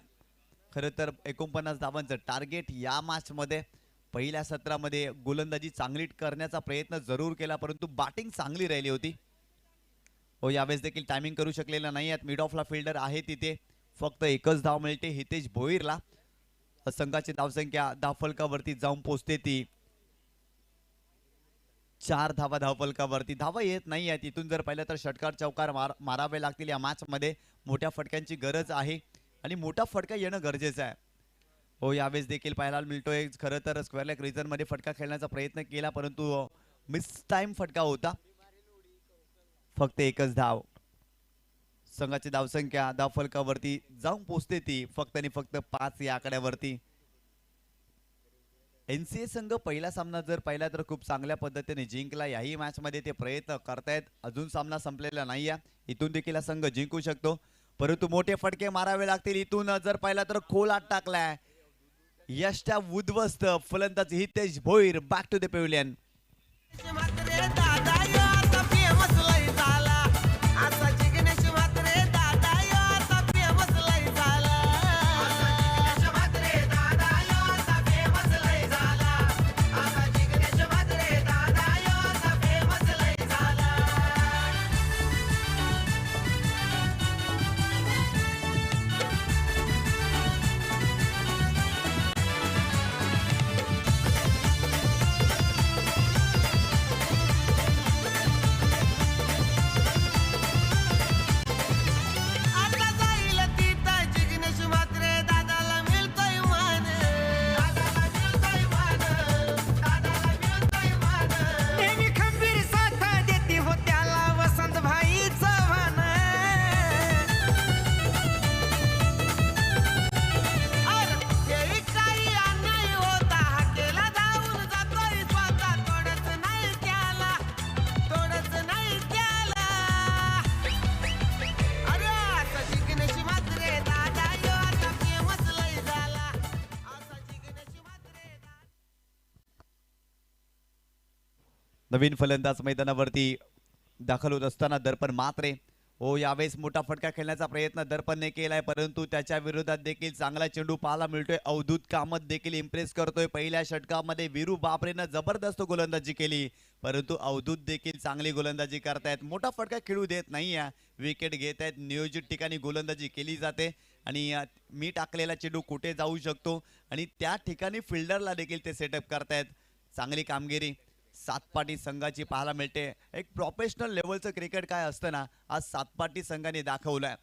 खरं तर 49 धावांचं टार्गेट या मॅच मध्ये पहिल्या सत्रामध्ये गोलंदाजी चांगली करण्याचा प्रयत्न जरूर केला, परंतु बॅटिंग चांगली राहिली होती. हो यावेळेस देखील टायमिंग करू शकलेला नाही आहेत. मिड ऑफला फिल्डर आहे तिथे. फक्त एकच धाव मिळते हितेश भोईरला. संघाची धावसंख्या धावफलकावरती जाऊन पोहोचते ती 4 धावा धावफलकावरती. धावा येत नाही आहेत. इथून जर पाहिलं तर षटकार चौकार मारावे लागतील या मॅच मध्ये. मोठ्या फटक्यांची गरज आहे आणि मोठा फटका येणं गरजेचं आहे. हो यावेळेस देखील पाहायला मिळतोय. खरं तर स्क्वेअर लेग रिजन मध्ये फटका खेळण्याचा प्रयत्न केला, परंतु मिस टाइम फटका होता. फक्त एकच धाव. संघाची धावसंख्या धावफलकावरती जाऊन पोहोचते ती फक्त आणि फक्त 5 या आकड्यावरती. NCA संघ पहिला सामना जर पाहिला तर खूप चांगल्या पद्धतीने जिंकला. याही मॅच मध्ये ते प्रयत्न करतायत. अजून सामना संपलेला नाहीये. इथून देखील हा संघ जिंकू शकतो, परंतु मोठे फटके मारावे लागतील. इथून जर पाहिला तर खोलात टाकलाय यष्टा उद्ध्वस्त. फलंदाज Hitesh Bhoir back to the pavilion. Mhatre Dada यो आता फेमस लय झाला. असा जिग्नेश म्हात्रे दादा यो आता फेमस लय झाला. असा जिग्नेश म्हात्रे दादा यो आता फेमस लय झाला. असा जिग्नेश म्हात्रे दादा यो आता फेमस लय झाला. आता जाईल तिथं जिग्नेश म्हात्रे दादाला मिळतोय मान. दादाला मिळतोय मान. दादाला मिळतोय मान. नेहमी खंबीर साथ देते हो त्याला वसंत भाई चव्हाण. अरे हे काही अन्याय होता हाकेला धावून जातोय स्वतः. तोडच नाही त्याला. तोडच नाही त्याला. अरे आता जिग्नेश म्हात्रे दादा यो आता फेमस लय झाला. असा जिग्नेश म्हात्रे दादा. नवीन फलंदाज मैदानावरती दाखल होत असताना दर्पण म्हात्रे. हो यावेळेस मोठा फटका खेळण्याचा प्रयत्न दर्पणने केलाय, परंतु त्याच्या विरोधात देखील चांगला चेंडू पाहायला मिळतोय. अवधूत कामत देखील इम्प्रेस करतोय. पहिल्या षटकामध्ये वीरू बाबरेनं जबरदस्त गोलंदाजी केली, परंतु अवधूत देखील चांगली गोलंदाजी करतायत. मोठा फटका खेळू देत नाहीये. विकेट घेत आहेत. नियोजित ठिकाणी गोलंदाजी केली जाते आणि मी टाकलेला चेंडू कुठे जाऊ शकतो आणि त्या ठिकाणी फिल्डरला देखील ते सेटअप करतायत. चांगली कामगिरी सातपाटी संघाची पाहायला मिळते. एक प्रोफेशनल लेवलचं क्रिकेट काय असतं ना, आज सातपाटी संघाने दाखवलंय.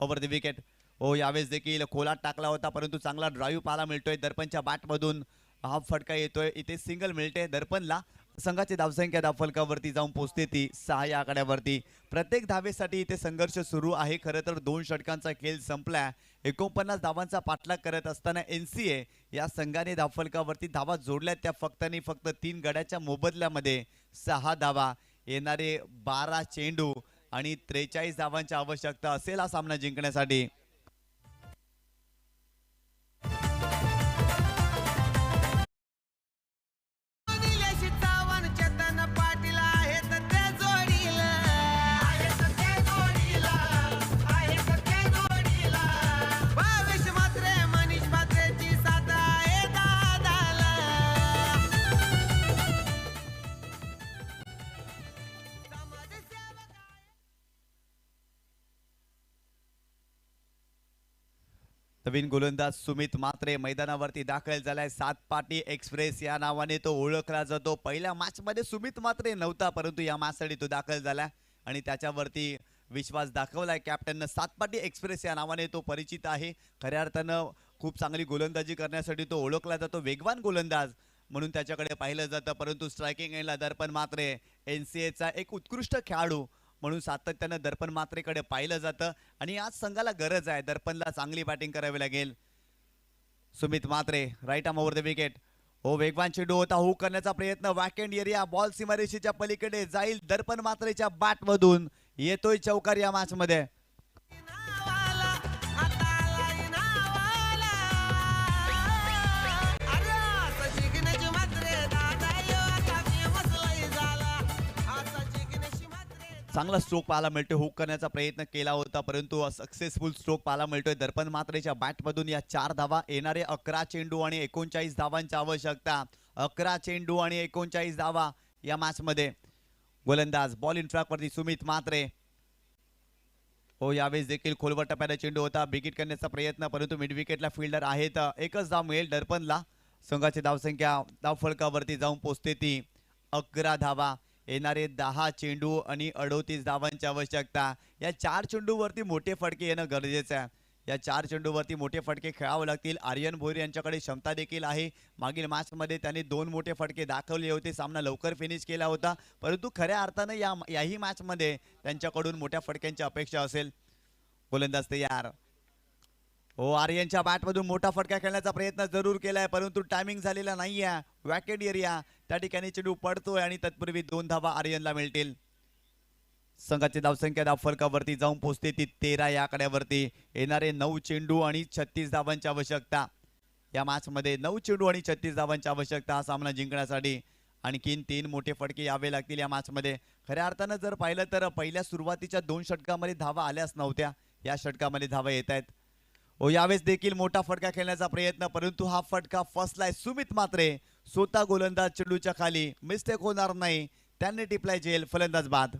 Over the wicket. हो यावेळेस देखील खोलात टाकला होता, परंतु चांगला ड्राईव्ह पाहायला मिळतोय. दर्पणच्या बॅटमधून हा फटका येतोय. इथे सिंगल मिळते दर्पणला. संघाची धावसंख्या धावफलकावरती जाऊन पोहोचते ती 6 या आकड्यावरती. प्रत्येक धावेसाठी इथे संघर्ष सुरू आहे. खरं तर 2 षटकांचा खेळ संपलाय. 49 धावांचा पाठलाग करत असताना NCA या संघाने धावफलकावरती धावा जोडल्या. त्या फक्त आणि फक्त 3 गड्याच्या मोबदल्यामध्ये 6 धावा. येणारे 12 चेंडू आणि 43 धावांची आवश्यकता असेल हा सामना जिंकण्यासाठी. निलेश चव्हाण चेतन पाटील आहेत ते जोडीला. आहेत ते जोडीला. आहेत ते जोडीला. भावेश म्हात्रे मनीष म्हात्रेची साथ आहे दादाला. समाजसेवक नवीन गोलंदाज सुमित मात्रे मैदानावरती दाखल झालाय. सात पाटी एक्सप्रेस या नावाने तो ओळखला जातो. पहिल्या मॅच मध्ये सुमित मात्रे नव्हता, परंतु या मॅच साठी तो दाखल झाला आणि त्याच्यावरती विश्वास दाखवलाय कॅप्टननं. सात पाटी एक्सप्रेस या नावाने तो परिचित आहे. खऱ्या अर्थानं खूप चांगली गोलंदाजी करण्यासाठी तो ओळखला जातो. वेगवान गोलंदाज म्हणून त्याच्याकडे पाहिलं जातं, परंतु स्ट्रायकिंग एंडला दर्पण मात्रे NCAचा एक उत्कृष्ट खेळाडू म्हणून सातत्यानं दर्पण मात्रेकडे पाहिलं जातं आणि आज संघाला गरज आहे. दर्पणला चांगली बॅटिंग करावी लागेल. Sumit Mhatre right arm over the wicket. हो, वेगवान चेंडू होता. हुक करण्याचा प्रयत्न. वॅकेंड एरिया, बॉल सीमारेषेच्या पलीकडे जाईल. दर्पण मात्रेच्या बॅट मधून येतोय चौकार या मॅच मध्ये. नावाला आता आलाय नावाला. अरे आता जिंकण्याची मात्रे दादा यो आता फेमस लय झाला. आता जिंकण्याची मात्रे चांगला स्ट्रोक पाहायला मिळतोय. हुक करण्याचा प्रयत्न केला होता, परंतु सक्सेसफुल स्ट्रोक पाहायला मिळतोय दर्पण मात्रेच्या बॅट मधून. या 4 धावा येणारे 11 चेंडू आणि 39 धावांची आवश्यकता. 11 चेंडू आणि 39 धावा या मॅच मध्ये. गोलंदाज बॉल इन ट्रॅक वरती सुमित मात्रे. हो, यावेळेस देखील खोलवर टप्प्याने चेंडू होता. बिगिट करण्याचा प्रयत्न, परंतु मिड विकेटला फिल्डर आहेत. एकच धाव मिळेल दर्पणला. संघाची धावसंख्या धावफलकावरती जाऊन पोहोचते ती 11 धावा. येणारे 10 चेंडू आणि 38 धावांची आवश्यकता. या 4 चेंडूवरती मोठे फटके येणं गरजेचं आहे. या 4 चेंडूवरती मोठे फटके खेळावे लागतील. आर्यन भोईर यांच्याकडे क्षमता देखील आहे. मागील मॅच मध्ये त्यांनी 2 मोठे फटके दाखवले होते. सामना लवकर फिनिश केला होता, परंतु खऱ्या अर्थानं याही मॅच मध्ये त्यांच्याकडून मोठ्या फटक्यांची अपेक्षा असेल. गोलंदाज तयार. हो, आर्यनच्या बॅट मधून मोठा फटका खेळण्याचा प्रयत्न जरूर केलाय, परंतु टायमिंग झालेला नाहीये. वॅकेट एरिया त्या ठिकाणी चेंडू पडतोय आणि तत्पूर्वी 2 धावा आर्यनला मिळतील. संघाची धावसंख्या धावफलकावरती जाऊन पोहोचते ती 13 या आकड्यावरती. येणारे 9 चेंडू आणि 36 धावांची आवश्यकता. या मॅच मध्ये 9 चेंडू आणि 36 धावांची आवश्यकता हा सामना जिंकण्यासाठी. आणखीन 3 मोठे फटके यावे लागतील या मॅच मध्ये. खऱ्या अर्थानं जर पाहिलं तर पहिल्या सुरुवातीच्या 2 षटकामध्ये धावा आल्याच नव्हत्या. या षटकामध्ये धावा येत आहेत. हो, यावेळेस देखील मोठा फटका खेळण्याचा प्रयत्न, परंतु हा फटका फसलाय. सुमित मात्रे स्वतः गोलंदाज चेंडूच्या खाली. मिस्टेक होणार नाही. त्यांनी टिपलाय झेल. फलंदाज बाद.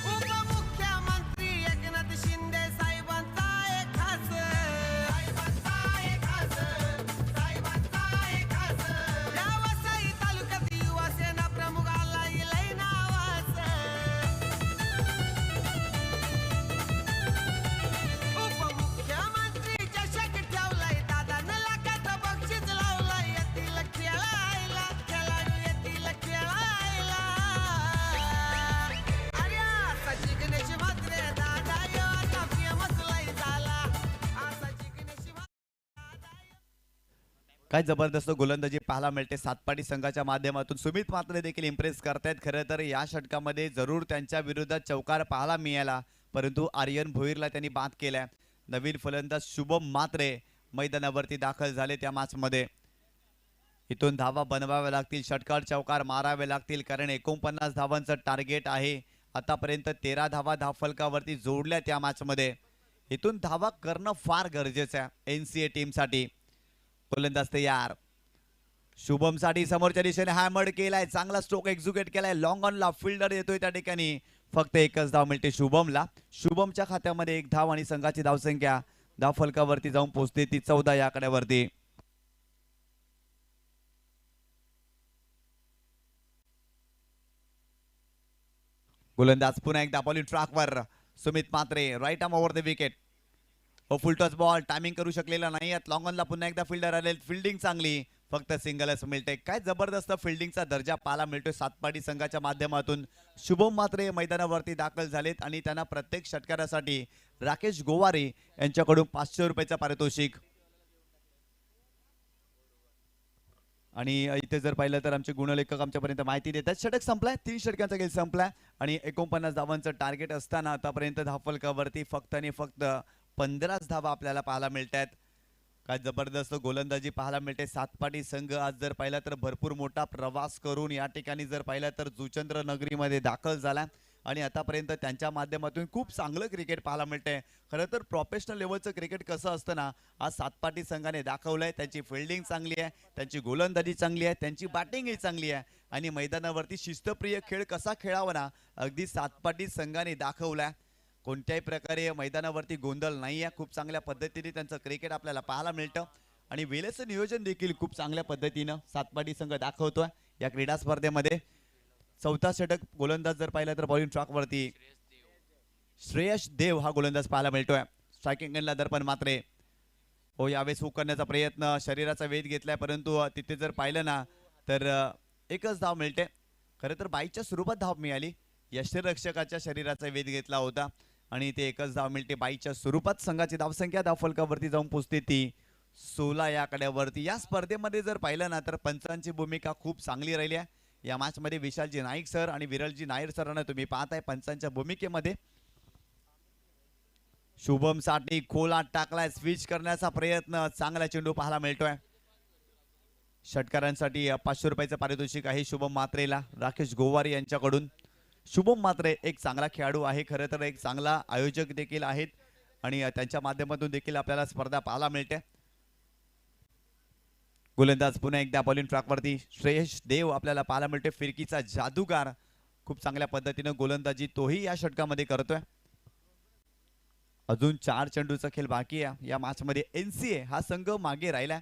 उपमुख्यमंत्री एकनाथ शिंदे साहेबांचा एक खास. या वसई तालुक्यात युवा सेना प्रमुखाला इलय नावाचं. उपमुख्यमंत्री चषक ठेवलाय. दादानं लाखाचं बक्षीस लावलंय. येतील खेळायला खेळाडू येतील खेळायला. अरे आता जिंकण्याची मात्रे दादा यो आता फेमस लय झाला. आता जिंकण्याची काय जबरदस्त गोलंदाजी पाहायला मिळते सातपाटी संघाच्या माध्यमातून. सुमित मात्रे देखील इम्प्रेस करतायत. खरं तर या षटकामध्ये जरूर त्यांच्या विरोधात चौकार पाहायला मिळाला, परंतु आर्यन भोईरला त्यांनी बाद केलाय. नवीन फलंदाज शुभम मात्रे मैदानावरती दाखल झाले त्या मॅच मध्ये. इथून धावा बनवाव्या लागतील. षटकार चौकार मारावे लागतील, कारण 49 धावांचं टार्गेट आहे. आतापर्यंत 13 धावा धावफलकावरती जोडल्या त्या मॅच मध्ये. इथून धावा करणं फार गरजेचं आहे NCA टीम साठी. गोलंदाज तयार. शुभम साठी समोरच्या दिशेने हॅमर्ड केलाय. चांगला स्ट्रोक एक्झिक्यूट केलाय. लॉंग ऑनला फिल्डर येतोय त्या ठिकाणी. फक्त एकच धाव मिळते शुभमला. शुभमच्या खात्यामध्ये 1 धाव आणि संघाची धावसंख्या धावफलकावरती जाऊन पोहोचते ती 14 या आकड्यावरती. गोलंदाज पुन्हा एकदा बॉलिंग ट्रॅकवर. Sumit Mhatre right arm over the wicket. हो, फुल टॉस बॉल. टायमिंग करू शकलेला नाही. लॉंग ऑनला पुन्हा एकदा फिल्डर आले. फिल्डिंग चांगली, फक्त सिंगलच मिळते. काय जबरदस्त फिल्डिंगचा दर्जा पाहायला मिळतोय सातपाटी संघाच्या माध्यमातून. शुभम मात्रे मैदानावरती दाखल झालेत आणि त्यांना प्रत्येक षटकारासाठी राकेश गोवारे यांच्याकडून 500 रुपयाचा पारितोषिक. आणि इथे जर पाहिलं तर आमचे गुणलेखक आमच्यापर्यंत माहिती देतात. षटक संपलाय. 3 षटकांचा खेळ संपलाय आणि 49 धावांचं टार्गेट असताना आतापर्यंत धावफलकावरती फक्त आणि फक्त 15 धावा आपल्याला पाहायला मिळतात. काय जबरदस्त गोलंदाजी पाहायला मिळते. सातपाटी संघ आज जर पाहिला तर भरपूर मोठा प्रवास करून या ठिकाणी जर पाहिलं तर जुचंद्र नगरीमध्ये दाखल झाला. आणि आतापर्यंत त्यांच्या माध्यमातून खूप चांगलं क्रिकेट पाहायला मिळतंय. खरं तर प्रोफेशनल लेवलचं क्रिकेट कसं असतं ना, आज सातपाटी संघाने दाखवलंय. त्यांची फिल्डिंग चांगली आहे, त्यांची गोलंदाजी चांगली आहे, त्यांची बॅटिंगही चांगली आहे आणि मैदानावरती शिस्तप्रिय खेळ कसा खेळावा ना, अगदी सातपाटी संघाने दाखवलाय. कोणत्याही प्रकारे मैदानावरती गोंधळ नाही आहे. खूप चांगल्या पद्धतीने त्यांचं क्रिकेट आपल्याला पाहायला मिळतं आणि वेळेचं नियोजन देखील खूप चांगल्या पद्धतीनं सातपाटी संघ दाखवतोय या क्रीडा स्पर्धेमध्ये. चौथा षटक गोलंदाज जर पाहिला तर बॉलिंग ट्रॅकवरती श्रेयस देव हा गोलंदाज पाहायला मिळतोय. स्ट्रायकिंग एंडला दर्पण मात्रे. हो, यावेळेस हुक करण्याचा प्रयत्न, शरीराचा वेध घेतलाय, परंतु तिथे जर पाहिलं ना तर एकच धाव मिळते. खरं तर बाईच्या स्वरूपात धाव मिळाली. यष्टीरक्षकाच्या शरीराचा वेध घेतला होता आणि ते एकच धाव मिळते बाईच्या स्वरूपात. संघाची धावसंख्या धावफलकावरती जाऊन पोहोचते ती 16 या आकड्यावरती. या स्पर्धेमध्ये जर पाहिलं ना तर पंचांची भूमिका खूप चांगली राहिली आहे. या मॅच मध्ये विशालजी नाईक सर आणि विरलजी नायर सरांना तुम्ही पाहताय पंचांच्या भूमिकेमध्ये. शुभम साठी खोलात टाकलाय, स्विच करण्याचा प्रयत्न, चांगला चेंडू पाहायला मिळतोय. षटकारांसाठी 500 रुपयाचं पारितोषिक आहे शुभम मात्रेला राकेश गोवारी यांच्याकडून. शुभम मात्रे एक चांगला खेळाडू आहे, खरं तर एक चांगला आयोजक देखील आहेत आणि त्यांच्या माध्यमातून देखील आपल्याला स्पर्धा पाहायला मिळते. गोलंदाज पुन्हा एकदा बॉलिंग ट्रॅकवरती श्रेयस देव आपल्याला पाहायला मिळते. फिरकीचा जादूगार खूप चांगल्या पद्धतीनं गोलंदाजी तोही या षटकामध्ये करतोय. अजून 4 चेंडूचा खेळ बाकी आहे या मॅच मध्ये. NCA हा संघ मागे राहिला.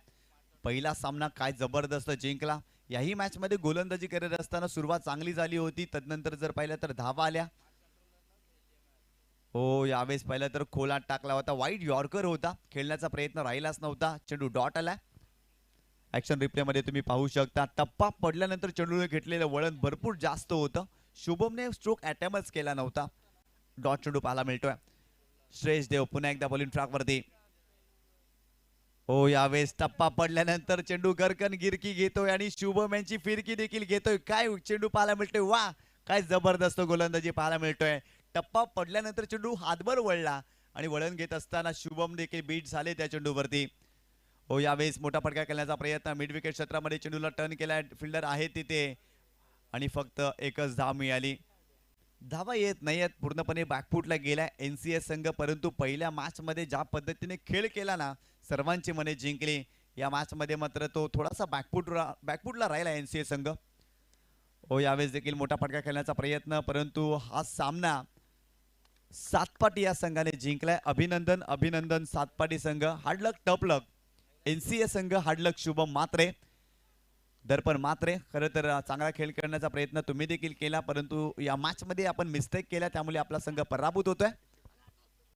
पहिला सामना काय जबरदस्त जिंकला. याही मॅच मध्ये गोलंदाजी करत असताना सुरुवात चांगली झाली होती, तदनंतर जर पाहिलं तर धावा आल्या. हो, यावेळेस पाहिलं तर खोलात टाकला होता, वाईट यॉर्कर होता, खेळण्याचा प्रयत्न राहिलाच नव्हता. चेंडू डॉट आला. ऍक्शन रिप्ले मध्ये तुम्ही पाहू शकता टप्पा पडल्यानंतर चेंडूने घेतलेलं वळण भरपूर जास्त होतं. शुभमने स्ट्रोक अटेम्प्टच केला नव्हता. डॉट चेंडू पाहायला मिळतोय. श्रेयस देव पुन्हा एकदा बॉलिंग ट्रॅकवरती. हो, यावेळेस टप्पा पडल्यानंतर चेंडू गरकन गिरकी घेतोय आणि शुभम यांची फिरकी देखील घेतोय. काय चेंडू पाहायला मिळतोय, वा काय जबरदस्त गोलंदाजी पाहायला मिळतोय. टप्पा पडल्यानंतर चेंडू हातभर वळला आणि वळण घेत असताना शुभम देखील बीट झाले त्या चेंडूवरती. हो, यावेळेस मोठा फटका खेळण्याचा प्रयत्न, मिड विकेट क्षेत्रामध्ये चेंडूला टर्न केलाय, फिल्डर आहे तिथे आणि फक्त एकच धाव मिळाली. धावा येत नाहीयेत, पूर्णपणे बॅकफुटला गेलाय NCA संघ, परंतु पहिल्या मॅच मध्ये ज्या पद्धतीने खेळ केला ना, सर्वांची मने जिंकली. या मॅच मध्ये मात्र तो थोडासा बॅकफुटला राहिला NCA संघ. हो, यावेळेस देखील मोठा फटका खेळण्याचा प्रयत्न, परंतु हा सामना सातपाटी या संघाने जिंकलाय. अभिनंदन अभिनंदन सातपाटी संघ. हार्ड लक टफ लक NCA संघ, हार्ड लक शुभम मात्रे दर्पण मात्रे. खरं तर चांगला खेळ करण्याचा प्रयत्न तुम्ही देखील केला, परंतु या मॅच मध्ये आपण मिस्टेक केला, त्यामुळे आपला संघ पराभूत होतोय.